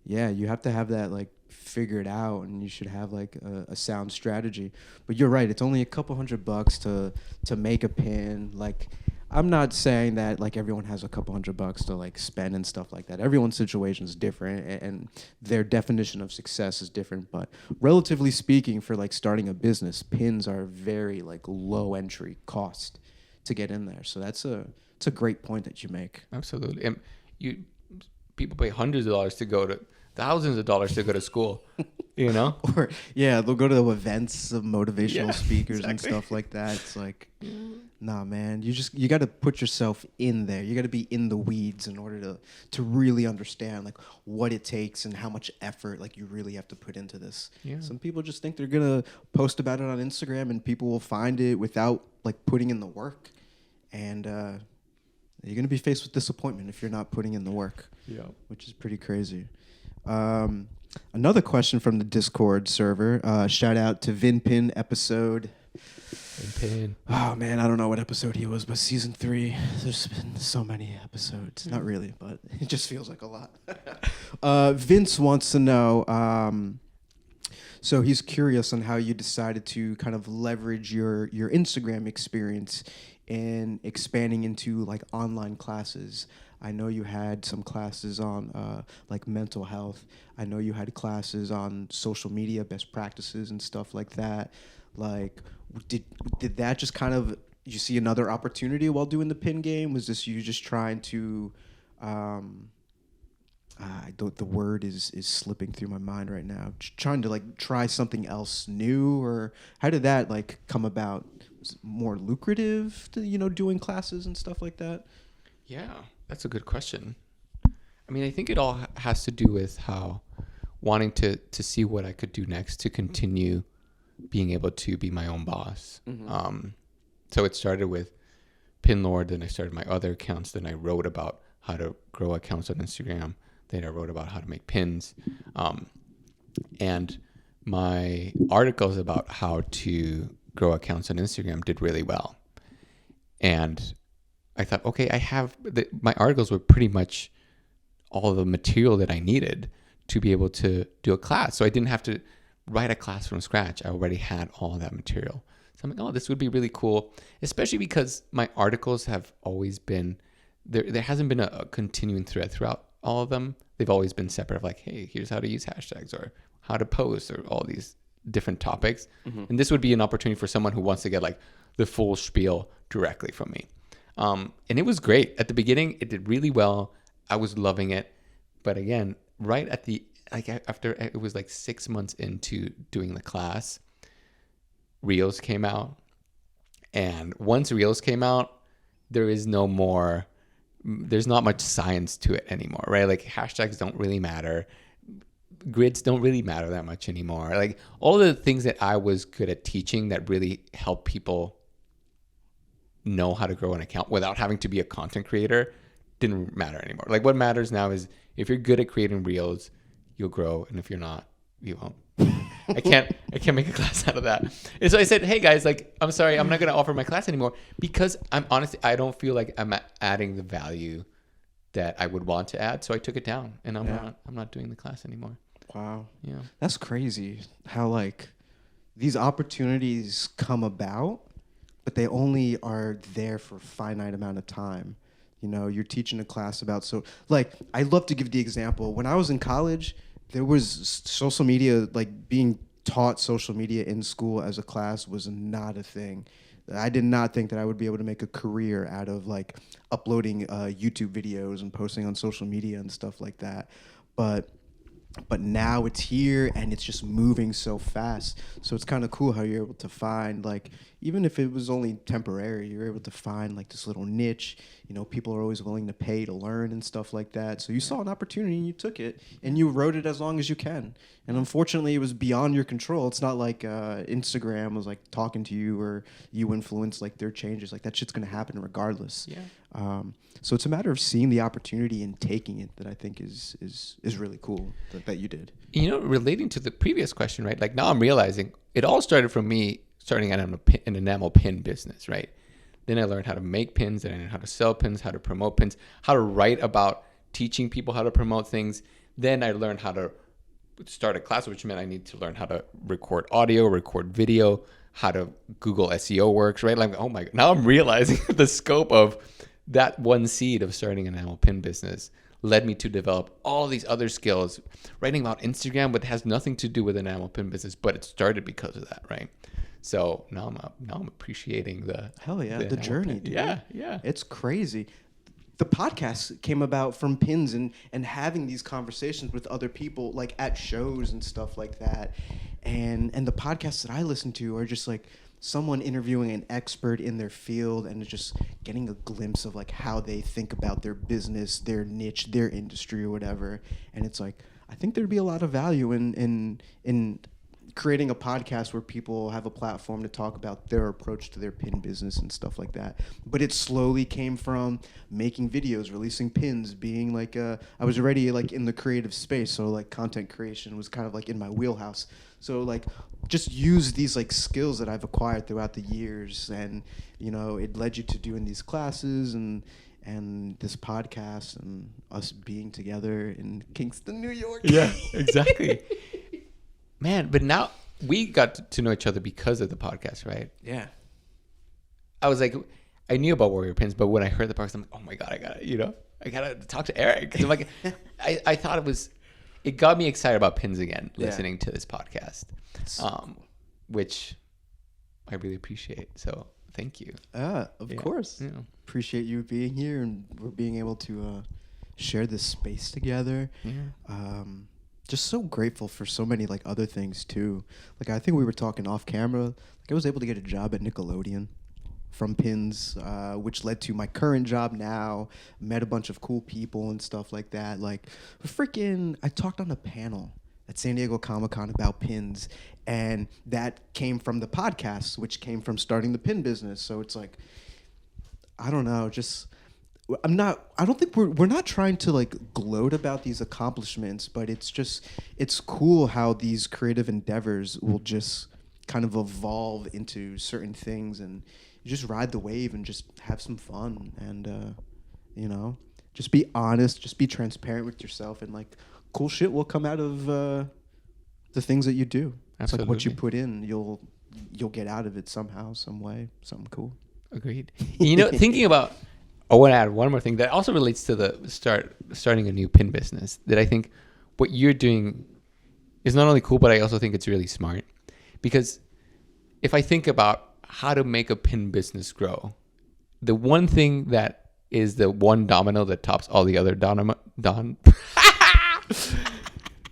you have to have that like figured out, and you should have like a sound strategy. But you're right, it's only a couple $100 to make a pin. Like I'm not saying that like everyone has a couple $100 to like spend and stuff like that. Everyone's situation is different, and their definition of success is different. But relatively speaking, for like starting a business, pins are very like low entry cost to get in there. So it's a great point that you make. Absolutely. And people pay hundreds of dollars to go to thousands of dollars to go to school, you know? Or yeah, they'll go to events of motivational speakers exactly. and stuff like that. It's like, nah, man, you got to put yourself in there. You got to be in the weeds in order to really understand like what it takes and how much effort like you really have to put into this. Yeah. Some people just think they're gonna post about it on Instagram and people will find it without like putting in the work, and you're gonna be faced with disappointment if you're not putting in the work. Yeah. Which is pretty crazy. Another question from the Discord server. Shout out to Vinpin episode. Vinpin. Oh man, I don't know what episode he was, but season 3. There's been so many episodes. Not really, but it just feels like a lot. Vince wants to know. So he's curious on how you decided to kind of leverage your Instagram experience in expanding into like online classes. I know you had some classes on like mental health. I know you had classes on social media best practices and stuff like that. Like, did that just kind of, you see another opportunity while doing the pin game? Was this you just trying to, the word is slipping through my mind right now. Trying to like try something else new, or how did that like come about? Was it more lucrative to, doing classes and stuff like that? Yeah, that's a good question. I mean, I think it all has to do with how wanting to see what I could do next to continue being able to be my own boss. Mm-hmm. So it started with Pinlord, then I started my other accounts, then I wrote about how to grow accounts on Instagram, then I wrote about how to make pins. And my articles about how to grow accounts on Instagram did really well. And I thought, okay, my articles were pretty much all the material that I needed to be able to do a class. So I didn't have to write a class from scratch. I already had all that material. So I'm like, oh, this would be really cool, especially because my articles have always been, there hasn't been a continuing thread throughout all of them. They've always been separate of like, hey, here's how to use hashtags or how to post or all these different topics. Mm-hmm. And this would be an opportunity for someone who wants to get like the full spiel directly from me. And it was great. At the beginning, it did really well. I was loving it. But again, right at after it was like 6 months into doing the class, Reels came out. And once Reels came out, there's not much science to it anymore, right? Like hashtags don't really matter. Grids don't really matter that much anymore. Like all the things that I was good at teaching that really help people know how to grow an account without having to be a content creator didn't matter anymore. Like what matters now is if you're good at creating Reels, you'll grow, and if you're not, you won't. I can't make a class out of that. And so I said, hey guys, like, I'm sorry, I'm not going to offer my class anymore because I don't feel like I'm adding the value that I would want to add. So I took it down, and I'm not doing the class anymore. Wow. Yeah. That's crazy how like these opportunities come about, but they only are there for a finite amount of time. You're teaching a class about, so like, I love to give the example. When I was in college, there was social media, like being taught social media in school as a class was not a thing. I did not think that I would be able to make a career out of like uploading YouTube videos and posting on social media and stuff like that. But now it's here and it's just moving so fast. So it's kind of cool how you're able to find, like, even if it was only temporary, you're able to find like this little niche. People are always willing to pay to learn and stuff like that. So you saw an opportunity and you took it and you wrote it as long as you can. And unfortunately, it was beyond your control. It's not like Instagram was like talking to you or you influenced like their changes. Like that shit's going to happen regardless. Yeah. So it's a matter of seeing the opportunity and taking it that I think is really cool that you did. Relating to the previous question, right? Like now I'm realizing it all started from me starting out an enamel pin business, right? Then I learned how to make pins, then I learned how to sell pins, how to promote pins, how to write about teaching people how to promote things. Then I learned how to start a class, which meant I need to learn how to record audio, record video, how to Google SEO works, right? Like, oh my God, now I'm realizing the scope of that one seed of starting an enamel pin business led me to develop all these other skills, writing about Instagram, but has nothing to do with an enamel pin business, but it started because of that, right? So now I'm appreciating the hell yeah, the journey, dude. Yeah. It's crazy. The podcast came about from pins and having these conversations with other people, like at shows and stuff like that. And the podcasts that I listen to are just like someone interviewing an expert in their field and just getting a glimpse of like how they think about their business, their niche, their industry or whatever. And it's like, I think there'd be a lot of value in creating a podcast where people have a platform to talk about their approach to their pin business and stuff like that. But it slowly came from making videos, releasing pins, being like I was already like in the creative space, so like content creation was kind of like in my wheelhouse. So like just use these like skills that I've acquired throughout the years, and you know, it led you to doing these classes and this podcast and us being together in Kingston, New York. Yeah, exactly. Man, but now we got to know each other because of the podcast, right? Yeah. I was like, I knew about Warrior Pins, but when I heard the podcast, I'm like, oh my God, I gotta talk to Eric. 'Cause I'm like, I thought it got me excited about pins again, listening to this podcast, which I really appreciate. So thank you. Of course. Yeah. Appreciate you being here and we're being able to share this space together. Yeah. Just so grateful for so many like other things too. Like I think we were talking off camera. Like I was able to get a job at Nickelodeon from pins, which led to my current job now. Met a bunch of cool people and stuff like that. Like I talked on a panel at San Diego Comic-Con about pins, and that came from the podcast, which came from starting the pin business. So it's like, I don't know, I don't think we're not trying to like gloat about these accomplishments, but it's cool how these creative endeavors will just kind of evolve into certain things, and you just ride the wave and just have some fun and you know, just be honest, just be transparent with yourself, and like cool shit will come out of the things that you do. Absolutely. It's like what you put in, you'll get out of it somehow, some way, something cool. Agreed. You know, thinking about, I want to add one more thing that also relates to the starting a new pin business, that I think what you're doing is not only cool, but I also think it's really smart. Because if I think about how to make a pin business grow, the one thing that is the one domino that tops all the other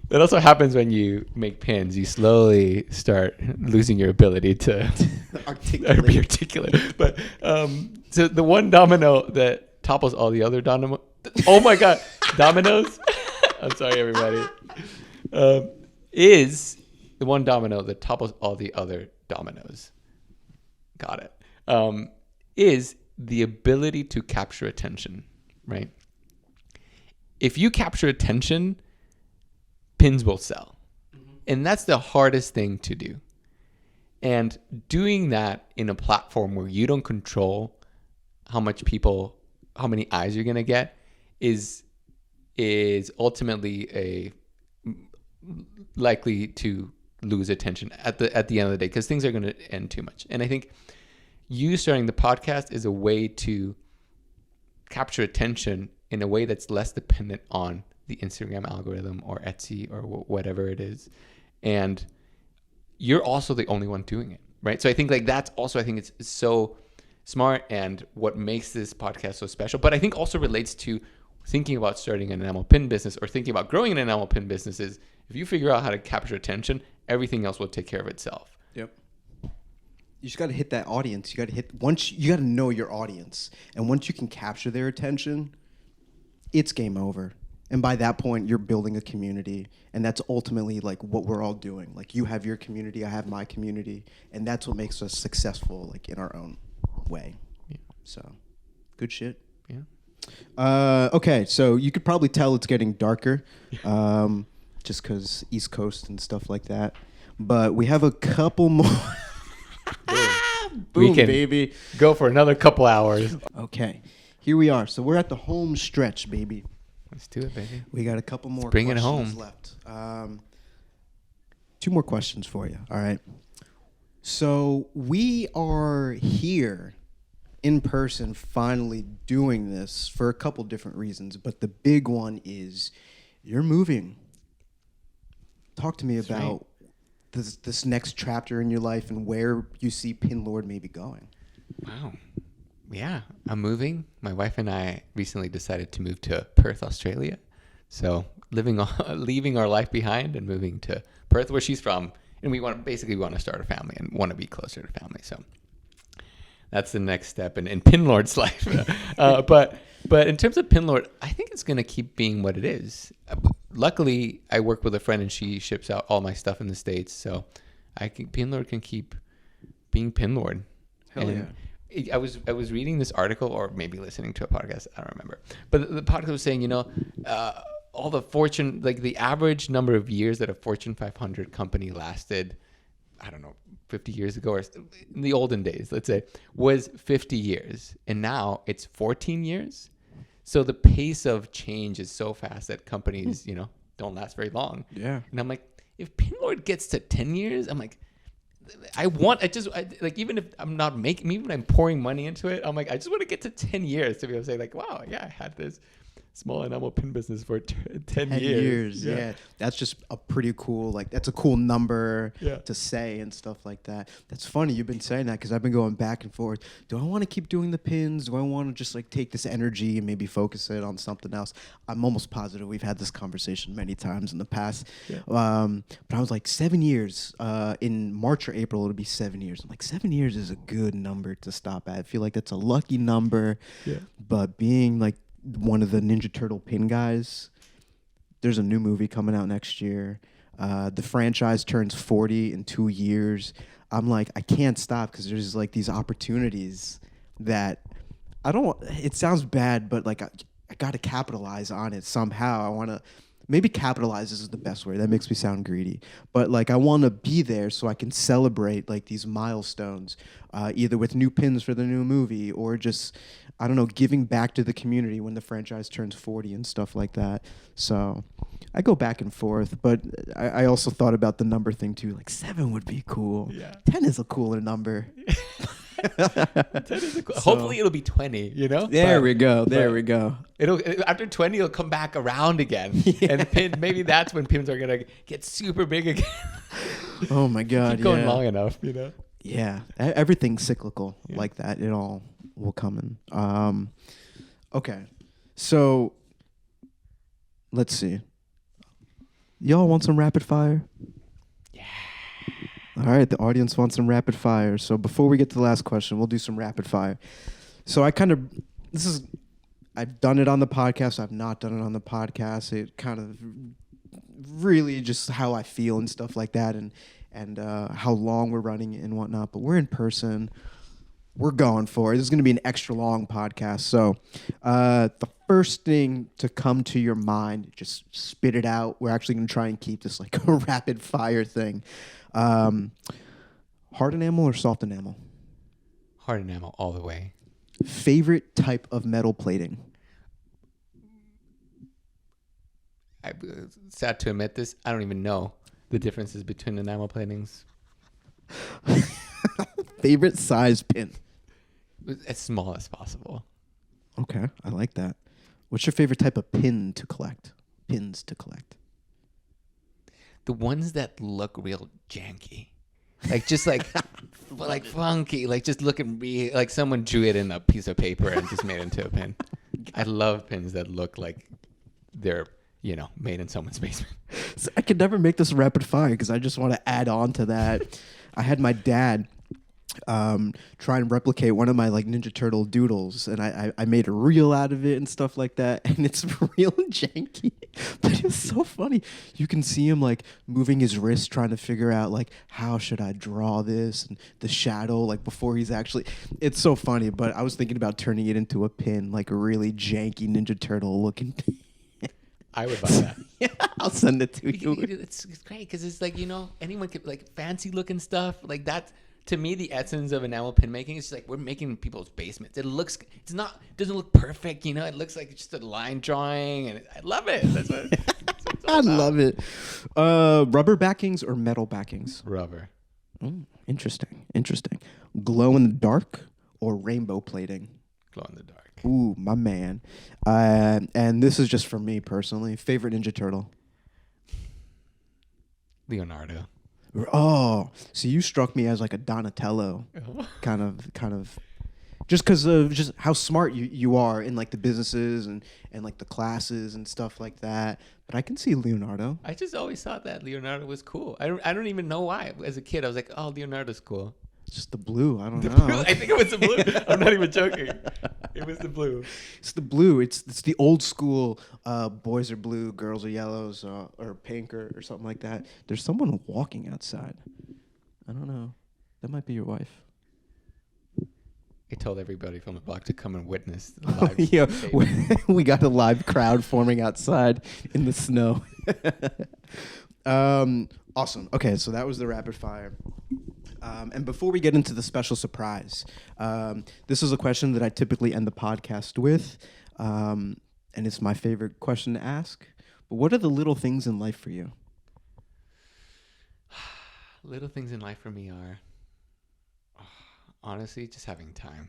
that also happens when you make pins. You slowly start losing your ability to be articulate. But so the one domino that topples all the other dominoes. Oh my God, dominoes. I'm sorry, everybody. Is the one domino that topples all the other dominoes. Got it. Is the ability to capture attention, right? If you capture attention, pins will sell. Mm-hmm. And that's the hardest thing to do. And doing that in a platform where you don't control how many eyes you're going to get is ultimately likely to lose attention at the end of the day, because things are going to end too much. And I think you starting the podcast is a way to capture attention in a way that's less dependent on the Instagram algorithm or Etsy or whatever it is. And you're also the only one doing it, right? So I think like that's also, I think it's so smart and what makes this podcast so special. But I think also relates to thinking about starting an enamel pin business or thinking about growing an enamel pin business is if you figure out how to capture attention, everything else will take care of itself. Yep. You just got to hit that audience. You got to know your audience. And once you can capture their attention, it's game over. And by that point, you're building a community. And that's ultimately like what we're all doing. Like you have your community, I have my community. And that's what makes us successful, like in our own way. Yeah. So good shit. Yeah. Okay, so you could probably tell it's getting darker, just because East Coast and stuff like that. But we have a couple more. Boom, we can baby. Go for another couple hours. Okay, here we are. So we're at the home stretch, baby. Let's do it, baby. We got a couple more bring questions it home. left. 2 more questions for you. All right. So we are here in person finally doing this for a couple different reasons, but the big one is you're moving. Talk to me That's about this next chapter in your life and where you see Pinlord maybe going. Wow. Yeah, I'm moving. My wife and I recently decided to move to Perth, Australia. So leaving our life behind and moving to Perth, where she's from, and we want to start a family and want to be closer to family. So that's the next step in Pinlord's life. But in terms of Pinlord, I think it's going to keep being what it is. Luckily, I work with a friend and she ships out all my stuff in the States, so Pinlord can keep being Pinlord. Hell and yeah. I was reading this article, or maybe listening to a podcast, I don't remember. But the podcast was saying, all the Fortune, like the average number of years that a Fortune 500 company lasted, I don't know, 50 years ago, or in the olden days, let's say, was 50 years. And now it's 14 years. So the pace of change is so fast that companies, don't last very long. Yeah. And I'm like, if Pinlord gets to 10 years, I'm like, even if I'm not making, even when I'm pouring money into it, I'm like, I just want to get to 10 years to be able to say like, wow, yeah, I had this small enamel pin business for 10 years. Yeah. That's just a pretty cool, that's a cool number Yeah. to say and stuff like that. That's funny you've been saying that because I've been going back and forth. Do I want to keep doing the pins? Do I want to just take this energy and maybe focus it on something else? I'm almost positive we've had this conversation many times in the past. Yeah. But I was like 7 years. In March or April, it'll be 7 years. I'm like, 7 years is a good number to stop at. I feel like that's a lucky number. Yeah. But being one of the Ninja Turtle pin guys, there's a new movie coming out next year. The franchise turns 40 in 2 years. I'm like, I can't stop because there's these opportunities that it sounds bad, but I got to capitalize on it somehow. I want to, maybe capitalize is the best word. That makes me sound greedy. But I want to be there so I can celebrate these milestones, either with new pins for the new movie or just, I don't know, giving back to the community when the franchise turns 40 and stuff like that. So I go back and forth, but I also thought about the number thing too. 7 would be cool. Yeah. 10 is a cooler number. 10 is cool. Hopefully it'll be 20, There we go. After 20, it'll come back around again. Yeah. And the pin, maybe that's when pins are going to get super big again. Oh my God. Keep going long enough, Yeah. Everything's cyclical like that. It all will come in. Okay. So let's see. Y'all want some rapid fire? Yeah. All right. The audience wants some rapid fire. So before we get to the last question, we'll do some rapid fire. So I've done it on the podcast. I've not done it on the podcast. It kind of really just how I feel and stuff like that, and how long we're running and whatnot. But we're in person. We're going for it. This is going to be an extra long podcast. So the first thing to come to your mind, just spit it out. We're actually going to try and keep this a rapid fire thing. Hard enamel or soft enamel? Hard enamel all the way. Favorite type of metal plating? I'm sad to admit this. I don't even know the differences between enamel platings. Favorite size pin? As small as possible. Okay, I like that. What's your favorite type of pin to collect? Pins to collect. The ones that look real janky. Just funky. Just looking real, like someone drew it in a piece of paper and just made it into a pin. I love pins that look like they're, made in someone's basement. So I could never make this rapid fire because I just want to add on to that. I had my dad try and replicate one of my Ninja Turtle doodles, and I made a reel out of it and stuff like that, and it's real janky, but it was so funny. You can see him moving his wrist trying to figure out how should I draw this and the shadow before he's actually, it's so funny. But I was thinking about turning it into a pin, a really janky Ninja Turtle looking pin. I would buy that. Yeah, I'll send it to you. It's great because it's anyone could fancy looking stuff that. To me, the essence of enamel pin making is we're making people's basements. It doesn't look perfect, It looks like just a line drawing, and I love it. That's what I love it. Rubber backings or metal backings? Rubber. Interesting. Glow in the dark or rainbow plating? Glow in the dark. Ooh, my man. And this is just for me personally. Favorite Ninja Turtle? Leonardo. Oh, so you struck me as like a Donatello kind of just because of just how smart you are in like the businesses and like the classes and stuff like that. But I can see Leonardo. I just always thought that Leonardo was cool. I don't even know why. As a kid, I was like, oh, Leonardo's cool. It's just the blue. I don't know. Blue? I think it was the blue. I'm not even joking. It was the blue. It's the blue. It's the old school. Boys are blue, girls are yellows, or pink, or something like that. There's someone walking outside. I don't know. That might be your wife. I told everybody from the block to come and witness the live. Yeah, we got a live crowd forming outside in the snow. Awesome. Okay, so that was the rapid fire. And before we get into the special surprise, this is a question that I typically end the podcast with, and it's my favorite question to ask. But what are the little things in life for you? Little things in life for me are, honestly, just having time.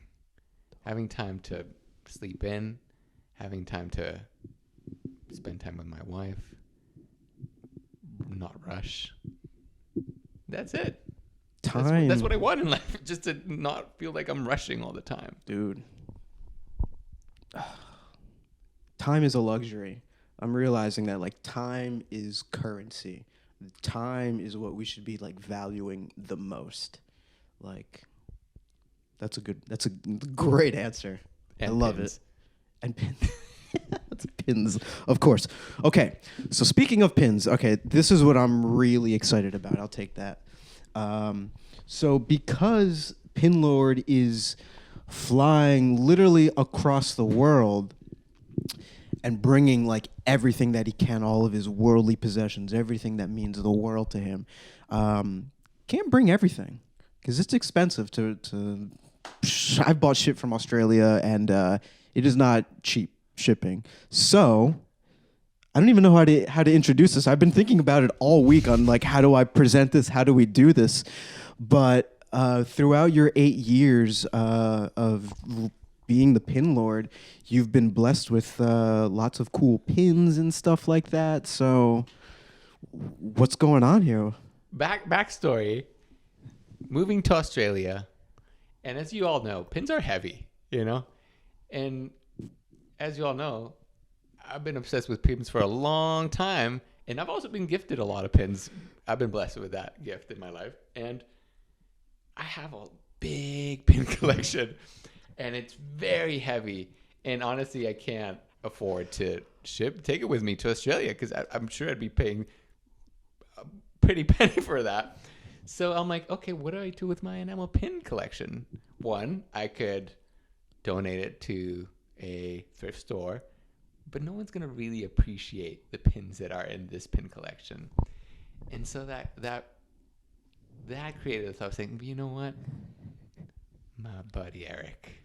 Having time to sleep in, having time to spend time with my wife, not rush. That's it. Time. That's what I want in life, just to not feel like I'm rushing all the time. Dude. Time is a luxury. I'm realizing that like time is currency. Time is what we should be like valuing the most. Like that's a great answer. And I love pins. it. And pins. That's pins, of course. Okay, so speaking of pins, okay, this is what I'm really excited about. I'll take that. So because Pin Lord is flying literally across the world and bringing like everything that he can, all of his worldly possessions, everything that means the world to him, can't bring everything because it's expensive to I've bought shit from Australia and it is not cheap shipping. So I don't even know how to introduce this. I've been thinking about it all week on like how do I present this? How do we do this? But throughout your 8 years of being the Pin Lord, you've been blessed with lots of cool pins and stuff like that. So what's going on here? Backstory, moving to Australia, and as you all know, pins are heavy, you know? And as you all know, I've been obsessed with pins for a long time, and I've also been gifted a lot of pins. I've been blessed with that gift in my life, and I have a big pin collection, and it's very heavy, and honestly, I can't afford to take it with me to Australia because I'm sure I'd be paying a pretty penny for that. So I'm like, okay, what do I do with my enamel pin collection? One, I could donate it to a thrift store, but no one's going to really appreciate the pins that are in this pin collection. And so that created this. I was thinking, you know what? My buddy Eric.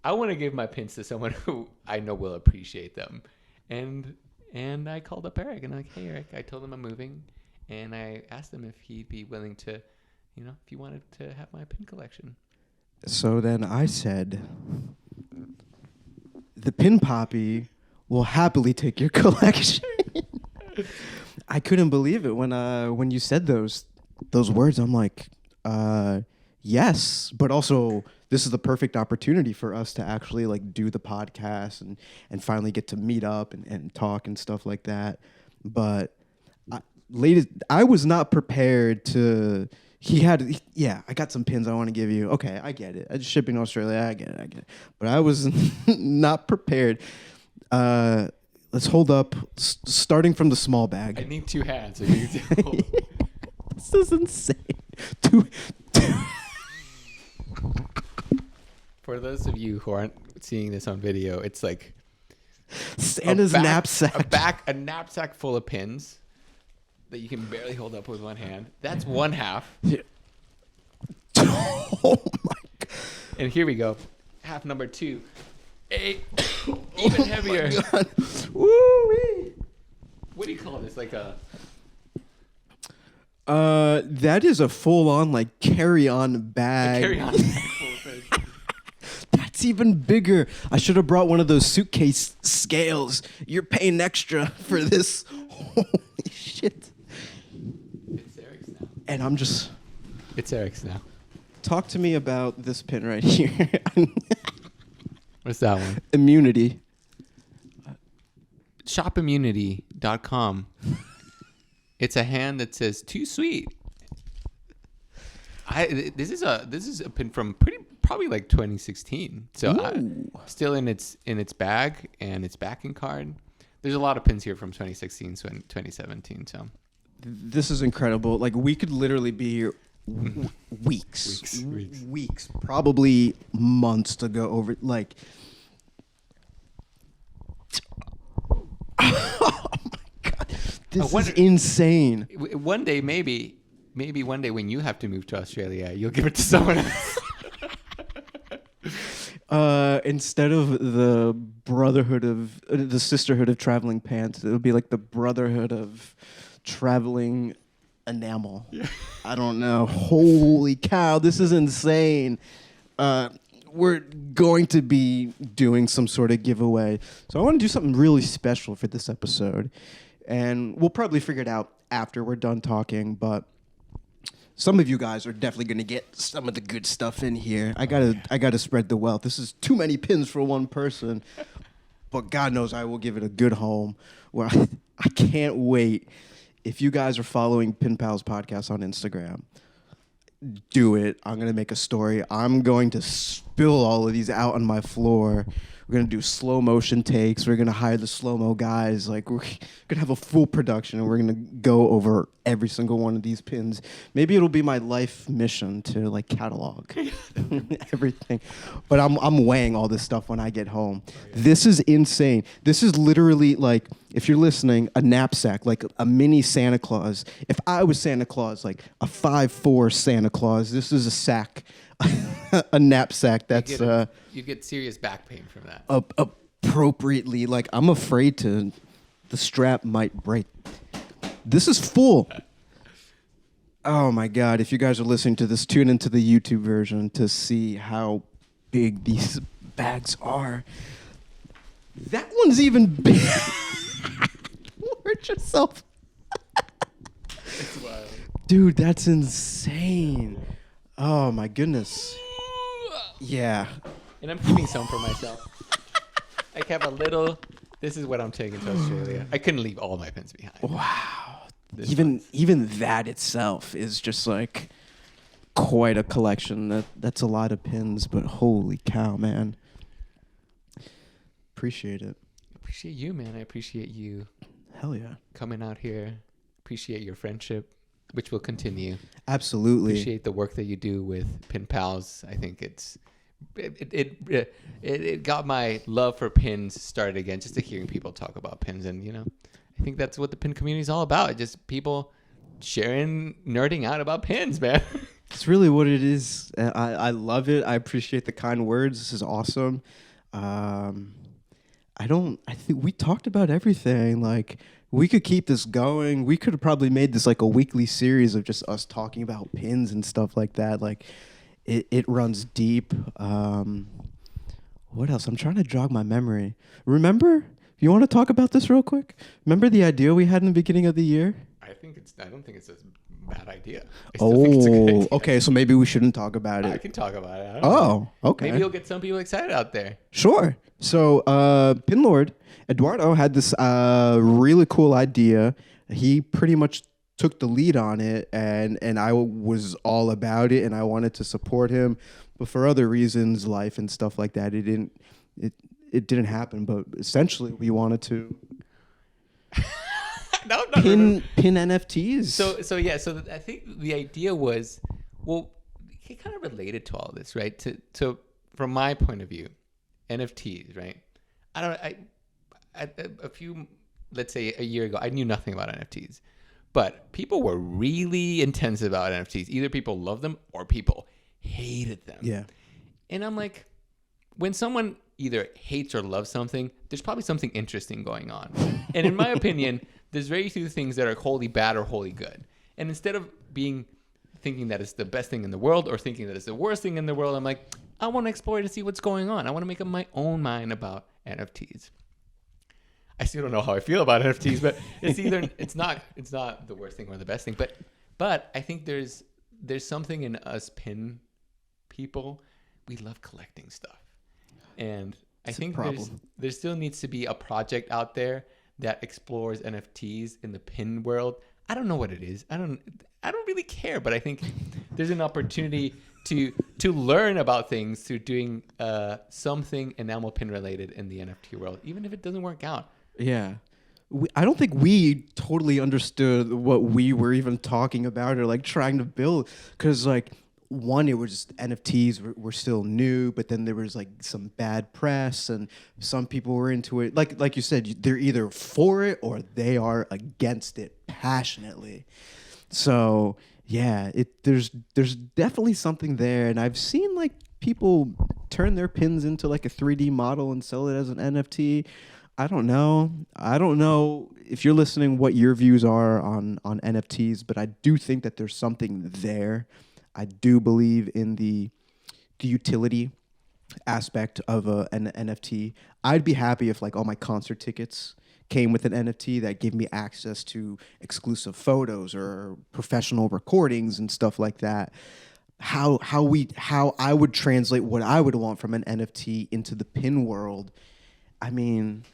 I want to give my pins to someone who I know will appreciate them. And I called up Eric and I'm like, hey, Eric, I told him I'm moving. And I asked him if he'd be willing to, if he wanted to have my pin collection. So then I said, the Pin Poppy will happily take your collection. I couldn't believe it when you said those words. I'm like, yes, but also this is the perfect opportunity for us to actually like do the podcast and finally get to meet up and talk and stuff like that. But I was not prepared to. I got some pins I want to give you. Okay, I get it. I just shipping to Australia. I get it. But I was not prepared. Let's hold up, starting from the small bag. I need 2 hands. So you can hold. This is insane. Two. For those of you who aren't seeing this on video, it's like Santa's knapsack. A knapsack full of pins that you can barely hold up with one hand. That's one half. Yeah. Oh my God. And here we go. Half number 2. Even heavier. Woo-wee. What do you call this? Like a That is a full-on like carry-on bag. Carry-on. That's even bigger. I should have brought one of those suitcase scales. You're paying extra for this. Holy shit. It's Eric's now. And I'm just... It's Eric's now. Talk to me about this pin right here. What's that one? Immunity. Shopimmunity.com. It's a hand that says "too sweet." This is a pin from probably like 2016. So still in its bag and its backing card. There's a lot of pins here from 2016 to 2017. So this is incredible. Like we could literally be here weeks, probably months to go over. Like, oh my god, this is insane. One day, maybe one day when you have to move to Australia, you'll give it to someone else. Instead of the sisterhood of traveling pants, it'll be like the brotherhood of traveling enamel. Yeah. I don't know. Holy cow, this is insane. We're going to be doing some sort of giveaway. So I want to do something really special for this episode. And we'll probably figure it out after we're done talking, but some of you guys are definitely going to get some of the good stuff in here. I gotta spread the wealth. This is too many pins for one person, but God knows I will give it a good home. Well, I can't wait. If you guys are following Pin Pals Podcast on Instagram, do it. I'm going to make a story. I'm going to spill all of these out on my floor. We're going to do slow motion takes. We're going to hire the slow-mo guys. Like, we're going to have a full production, and we're going to go over every single one of these pins. Maybe it'll be my life mission to, like, catalog everything. But I'm weighing all this stuff when I get home. Oh, yeah. This is insane. This is literally, like, if you're listening, a knapsack, like a mini Santa Claus. If I was Santa Claus, like a 5'4" Santa Claus, this is a sack. A knapsack that's you get serious back pain from that. Appropriately, like I'm afraid the strap might break. This is full. Oh my god, if you guys are listening to this, tune into the YouTube version to see how big these bags are. That one's even big. Hurt yourself. It's wild. Dude, that's insane. Oh my goodness. Yeah. And I'm keeping some for myself. I have a little. This is what I'm taking to Australia. I couldn't leave all my pins behind. Wow. Even that itself is just like quite a collection. That's a lot of pins, but holy cow, man. Appreciate it. Appreciate you, man. I appreciate you. Hell yeah. Coming out here. Appreciate your friendship, which will continue. Absolutely. Appreciate the work that you do with Pin Pals. I think it got my love for pins started again, just to hearing people talk about pins. And, you know, I think that's what the pin community is all about. Just people sharing, nerding out about pins, man. It's really what it is. I love it. I appreciate the kind words. This is awesome. I think we talked about everything. Like, we could keep this going. We could have probably made this like a weekly series of just us talking about pins and stuff like that. Like, it runs deep. What else? I'm trying to jog my memory. Remember? You want to talk about this real quick? Remember the idea we had in the beginning of the year? I don't think it's a bad idea. I still think it's a good idea. Okay. So maybe we shouldn't talk about it. I can talk about it. I don't know. Okay. Maybe you'll get some people excited out there. Sure. So, Pin Lord Eduardo had this really cool idea. He pretty much took the lead on it, and I was all about it, and I wanted to support him, but for other reasons, life and stuff like that, it didn't happen. But essentially, we wanted to pin NFTs. So I think the idea was, well, it kind of related to all this, right? To from my point of view, NFTs, right? Let's say a year ago, I knew nothing about NFTs. But people were really intense about NFTs. Either people loved them or people hated them. Yeah. And I'm like, when someone either hates or loves something, there's probably something interesting going on. And in my opinion, there's very few things that are wholly bad or wholly good. And instead of thinking that it's the best thing in the world or thinking that it's the worst thing in the world. I'm like, I want to explore to see what's going on. I want to make up my own mind about NFTs. I still don't know how I feel about NFTs, but it's not the worst thing or the best thing. But I think there's something in us pin people. We love collecting stuff, and I think there still needs to be a project out there that explores NFTs in the pin world. I don't know what it is. I don't really care, but I think there's an opportunity to learn about things through doing something enamel pin related in the NFT world, even if it doesn't work out. Yeah. I don't think we totally understood what we were even talking about or like trying to build, because like one, it was NFTs were still new, but then there was like some bad press and some people were into it. Like you said, they're either for it or they are against it passionately. So yeah, there's definitely something there, and I've seen like people turn their pins into like a 3D model and sell it as an NFT. I don't know if you're listening what your views are on NFTs, but I do think that there's something there. I do believe in the utility aspect of an NFT. I'd be happy if like all my concert tickets came with an NFT that gave me access to exclusive photos or professional recordings and stuff like that. How I would translate what I would want from an NFT into the pin world. I mean,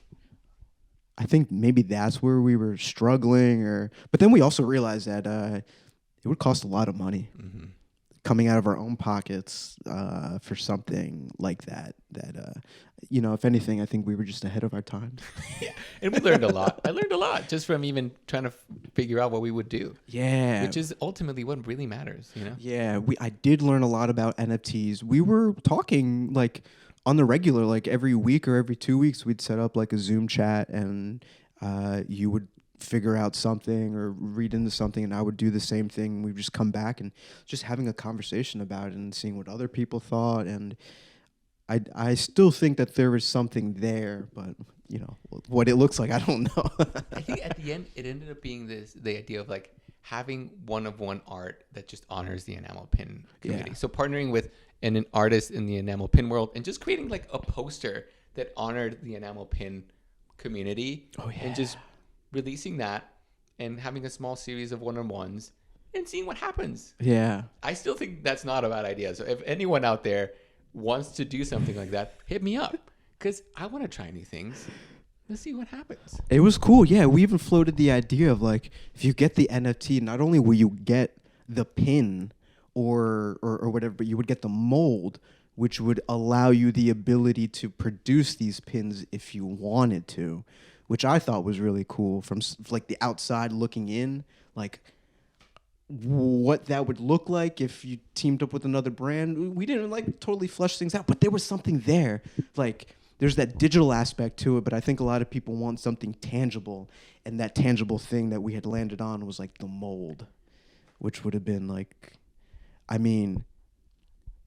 I think maybe that's where we were struggling, but then we also realized that it would cost a lot of money coming out of our own pockets for something like that. If anything, I think we were just ahead of our time. Yeah, and we learned a lot. I learned a lot just from even trying to figure out what we would do. Yeah, which is ultimately what really matters. Yeah, I did learn a lot about NFTs. We were talking like on the regular, like every week or every 2 weeks, we'd set up like a Zoom chat, and you would figure out something or read into something, and I would do the same thing. We'd just come back and just having a conversation about it and seeing what other people thought. And I still think that there is something there, but what it looks like, I don't know. I think at the end, it ended up being the idea of like having one-of-one art that just honors the enamel pin community. Yeah. So partnering with an artist in the enamel pin world and just creating like a poster that honored the enamel pin community. Oh, yeah. And just releasing that and having a small series of one-on-ones and seeing what happens. Yeah. I still think that's not a bad idea. So if anyone out there wants to do something like that, hit me up, because I want to try new things. Let's see what happens. It was cool. Yeah, we even floated the idea of like, if you get the NFT, not only will you get the pin or whatever, but you would get the mold, which would allow you the ability to produce these pins if you wanted to, which I thought was really cool from like the outside looking in, like what that would look like if you teamed up with another brand. We didn't like totally flesh things out, but there was something there. Like there's that digital aspect to it, but I think a lot of people want something tangible, and that tangible thing that we had landed on was like the mold, which would have been like, I mean,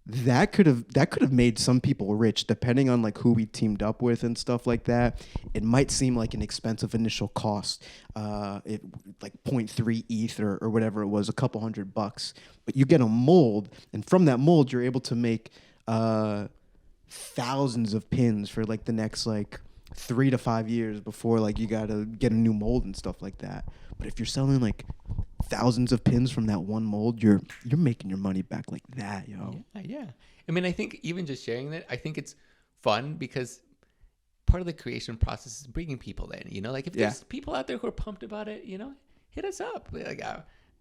that could have made some people rich, depending on like who we teamed up with and stuff like that. It might seem like an expensive initial cost, like 0.3 ETH or whatever it was, a couple $100, but you get a mold, and from that mold you're able to make thousands of pins for like the next like 3 to 5 years before like you gotta get a new mold and stuff like that. But if you're selling like thousands of pins from that one mold, you're making your money back like that, yo. Yeah. I mean, I think even just sharing that, I think it's fun because part of the creation process is bringing people in. Like if there's people out there who are pumped about it, hit us up. Like,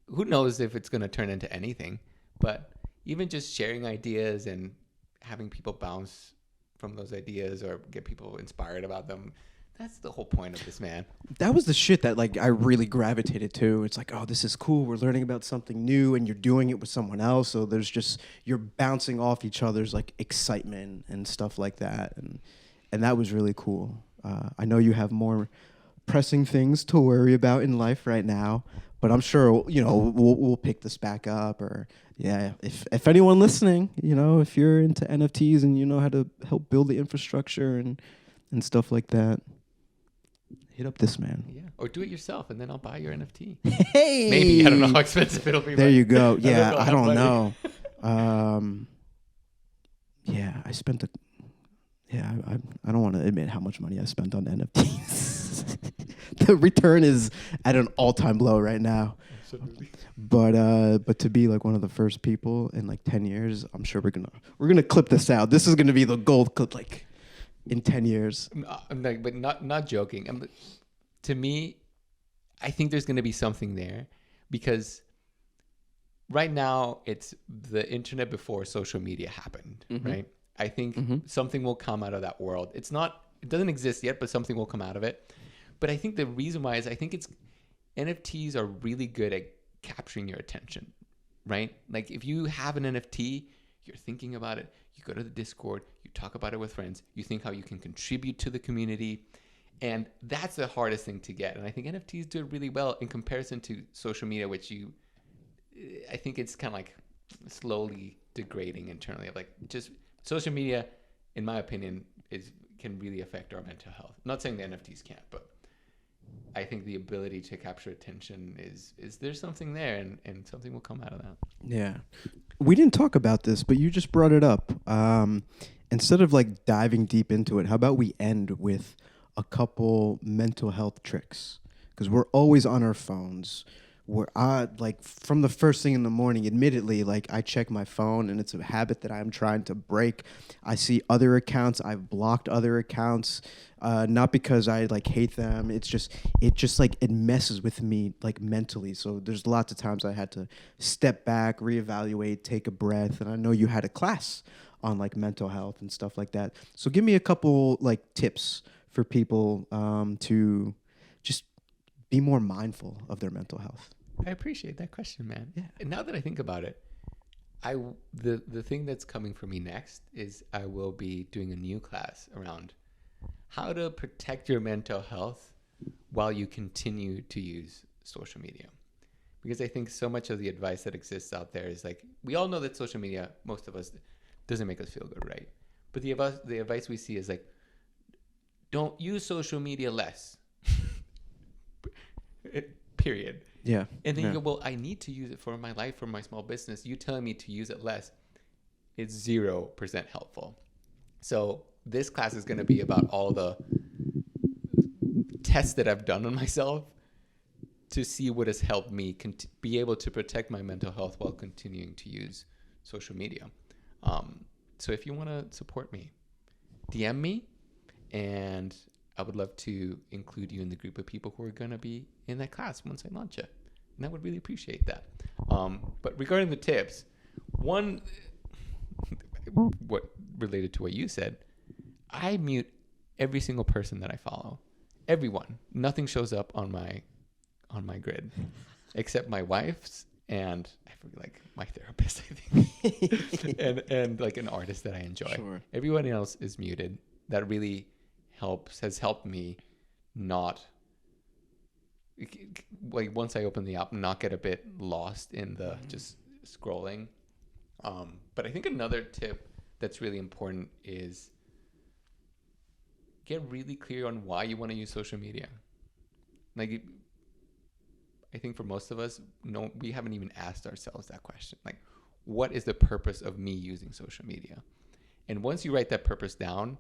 who knows if it's going to turn into anything? But even just sharing ideas and having people bounce from those ideas or get people inspired about them. That's the whole point of this, man. That was the shit that like I really gravitated to. It's like, oh, this is cool. We're learning about something new, and you're doing it with someone else. So there's just, you're bouncing off each other's like excitement and stuff like that, and that was really cool. I know you have more pressing things to worry about in life right now, but I'm sure we'll pick this back up. Or if anyone listening, if you're into NFTs and you know how to help build the infrastructure and stuff like that, hit up this man. Yeah, or do it yourself, and then I'll buy your NFT. Hey, Maybe, I don't know how expensive it'll be. There you go. Yeah, I don't know. Yeah, I spent a. Yeah, I don't want to admit how much money I spent on NFTs. The return is at an all-time low right now. Absolutely. But to be like one of the first people in like 10 years, I'm sure we're gonna clip this out. This is gonna be the gold clip like in 10 years. I'm like, but not joking. To me, I think there's gonna be something there, because right now it's the internet before social media happened, right? I think something will come out of that world. It doesn't exist yet, but something will come out of it. But I think the reason why is I think NFTs are really good at capturing your attention, right? Like if you have an NFT, you're thinking about it, you go to the Discord, you talk about it with friends, you think how you can contribute to the community. And that's the hardest thing to get. And I think NFTs do it really well in comparison to social media, which I think it's kind of like slowly degrading internally. Like just social media, in my opinion, can really affect our mental health. I'm not saying the NFTs can't, but I think the ability to capture attention is there's something there, and something will come out of that. Yeah. We didn't talk about this, but you just brought it up. Instead of like diving deep into it, how about we end with a couple mental health tricks? Because we're always on our phones. Like from the first thing in the morning, admittedly, like I check my phone, and it's a habit that I'm trying to break. I see other accounts. I've blocked other accounts, not because I like hate them. It just like it messes with me like mentally. So there's lots of times I had to step back, reevaluate, take a breath. And I know you had a class on like mental health and stuff like that. So give me a couple like tips for people to just be more mindful of their mental health. I appreciate that question, man. Yeah. And now that I think about it, the thing that's coming for me next is I will be doing a new class around how to protect your mental health while you continue to use social media. Because I think so much of the advice that exists out there is like, we all know that social media, most of us, doesn't make us feel good, right? But the advice we see is like, don't use social media less. Period. Yeah. And then you go, well, I need to use it for my life, for my small business. You telling me to use it less, it's 0% helpful. So this class is going to be about all the tests that I've done on myself to see what has helped me be able to protect my mental health while continuing to use social media. So if you want to support me, DM me, and I would love to include you in the group of people who are going to be in that class once I launch it. And I would really appreciate that. But regarding the tips, one, what related to what you said, I mute every single person that I follow. Everyone. Nothing shows up on my grid except my wife's and I forget, like my therapist, I think, and like an artist that I enjoy. Sure. Everybody else is muted. That really has helped me not, like once I open the app, not get a bit lost in the just scrolling. But I think another tip that's really important is get really clear on why you want to use social media. Like, I think for most of us, we haven't even asked ourselves that question. Like, what is the purpose of me using social media? And once you write that purpose down,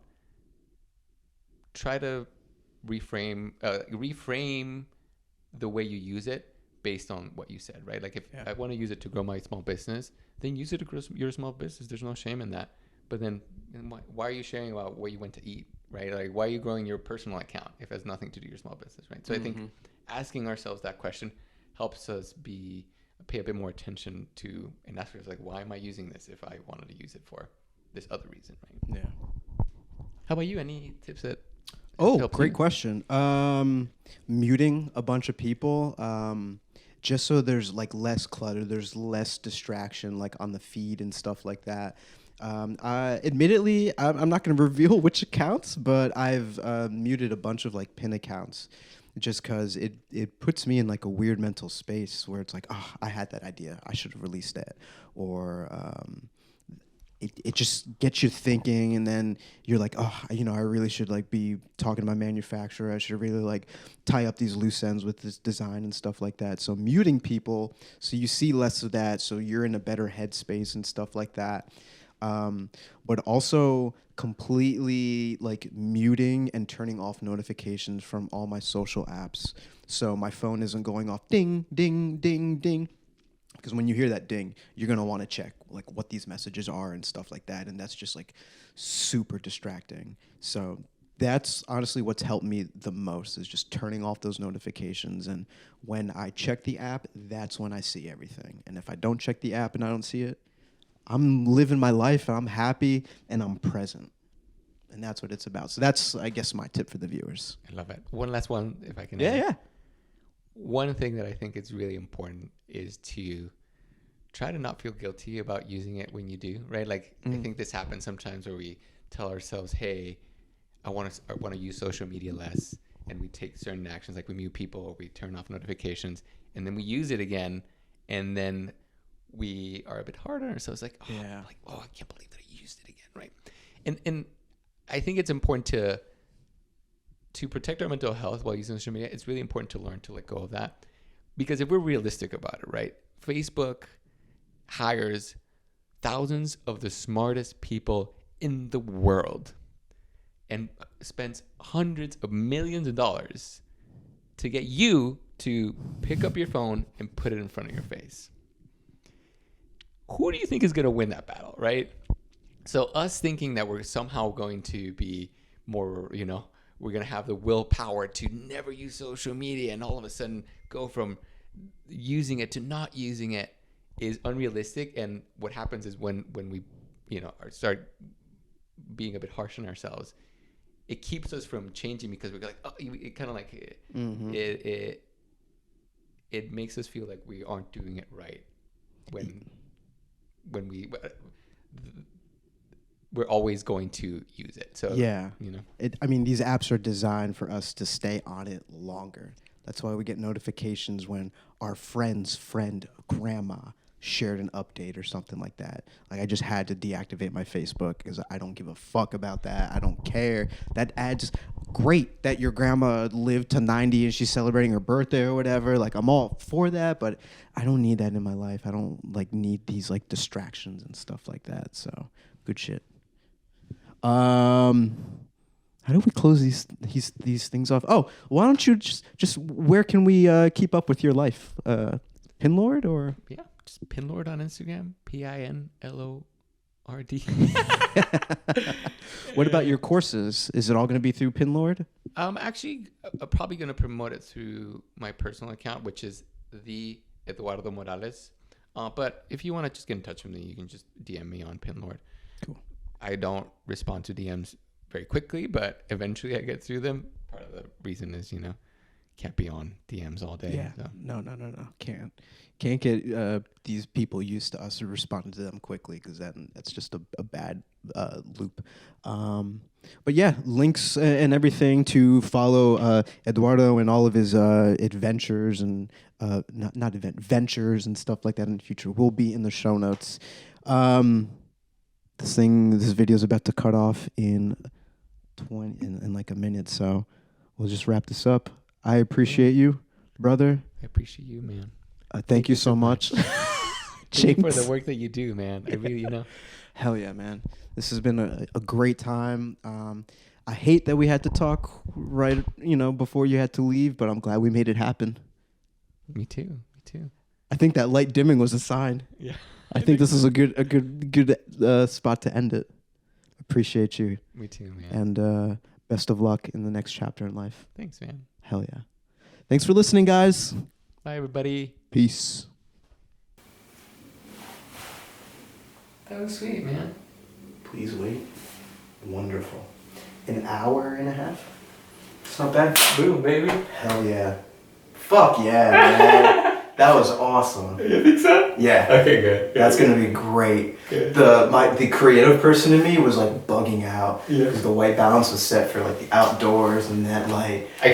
try to reframe the way you use it based on what you said, right? Like if I want to use it to grow my small business, then use it to grow your small business. There's no shame in that. But then why are you sharing about where you went to eat, right? Like why are you growing your personal account if it has nothing to do with your small business, right? So I think asking ourselves that question helps us pay a bit more attention to, and ask ourselves like, why am I using this if I wanted to use it for this other reason, right? Yeah. How about you? Any tips that Great question. Muting a bunch of people, just so there's like less clutter, there's less distraction like on the feed and stuff like that. Admittedly, I'm not going to reveal which accounts, but I've muted a bunch of like pin accounts just because it puts me in like a weird mental space where it's like, oh, I had that idea, I should have released it, or it just gets you thinking, and then you're like, oh, I really should like be talking to my manufacturer. I should really like tie up these loose ends with this design and stuff like that. So muting people, so you see less of that, so you're in a better headspace and stuff like that. But also completely like muting and turning off notifications from all my social apps. So my phone isn't going off ding, ding, ding, ding. Because when you hear that ding, you're going to want to check like what these messages are and stuff like that. And that's just like super distracting. So that's honestly what's helped me the most, is just turning off those notifications. And when I check the app, that's when I see everything. And if I don't check the app and I don't see it, I'm living my life and I'm happy and I'm present. And that's what it's about. So that's, I guess, my tip for the viewers. I love it. One last one, if I can. Yeah. One thing that I think is really important is to try to not feel guilty about using it when you do, right? Like, I think this happens sometimes where we tell ourselves, hey, I want to use social media less, and we take certain actions, like we mute people or we turn off notifications, and then we use it again, and then we are a bit hard on ourselves, like, oh, Yeah. I can't believe that I used it again, right? And I think it's important to protect our mental health while using social media. It's really important to learn to let go of that, because if we're realistic about it, right? Facebook hires thousands of the smartest people in the world and spends hundreds of millions of dollars to get you to pick up your phone and put it in front of your face. Who do you think is going to win that battle, right? So us thinking that we're somehow going to be more, we're going to have the willpower to never use social media and all of a sudden go from using it to not using it is unrealistic. And what happens is when we, start being a bit harsh on ourselves, it keeps us from changing, because we're like, oh, it kind of like, it makes us feel like we aren't doing it right when we're always going to use it. So yeah, these apps are designed for us to stay on it longer. That's why we get notifications when our friend's friend grandma shared an update or something like that. Like, I just had to deactivate my Facebook because I don't give a fuck about that. I don't care. That adds, great that your grandma lived to 90 and she's celebrating her birthday or whatever. Like, I'm all for that, but I don't need that in my life. I don't like need these like distractions and stuff like that. So good shit. How do we close these things off? Oh, why don't you just where can we keep up with your life? Pinlord or? Yeah, just Pinlord on Instagram. PINLORD. What about your courses? Is it all going to be through Pinlord? Actually, I'm probably going to promote it through my personal account, which is the Eduardo Morales. But if you want to just get in touch with me, you can just DM me on Pinlord. Cool. I don't respond to DMs very quickly, but eventually I get through them. Part of the reason is, can't be on DMs all day. Yeah. So. No. Can't get these people used to us responding to them quickly, because that's just a bad loop. But yeah, links and everything to follow Eduardo and all of his adventures and ventures and stuff like that in the future will be in the show notes. This video is about to cut off in like a minute, so we'll just wrap this up. I appreciate you, brother. I appreciate you, man. Thank you so much. Thank you for the work that you do, man. I really, Hell yeah, man. This has been a great time. I hate that we had to talk right, before you had to leave, but I'm glad we made it happen. Me too. I think that light dimming was a sign. Yeah. I think this is a good spot to end it. Appreciate you. Me too, man. And best of luck in the next chapter in life. Thanks, man. Hell yeah. Thanks for listening, guys. Bye, everybody. Peace. That was sweet, man. Please wait. Wonderful. An hour and a half? It's not bad. Boom, baby. Hell yeah. Fuck yeah, man. That was awesome. You think so? Yeah. Okay, good. That's gonna be great. Good. The creative person in me was like bugging out Yeah. because the white balance was set for like the outdoors and that light.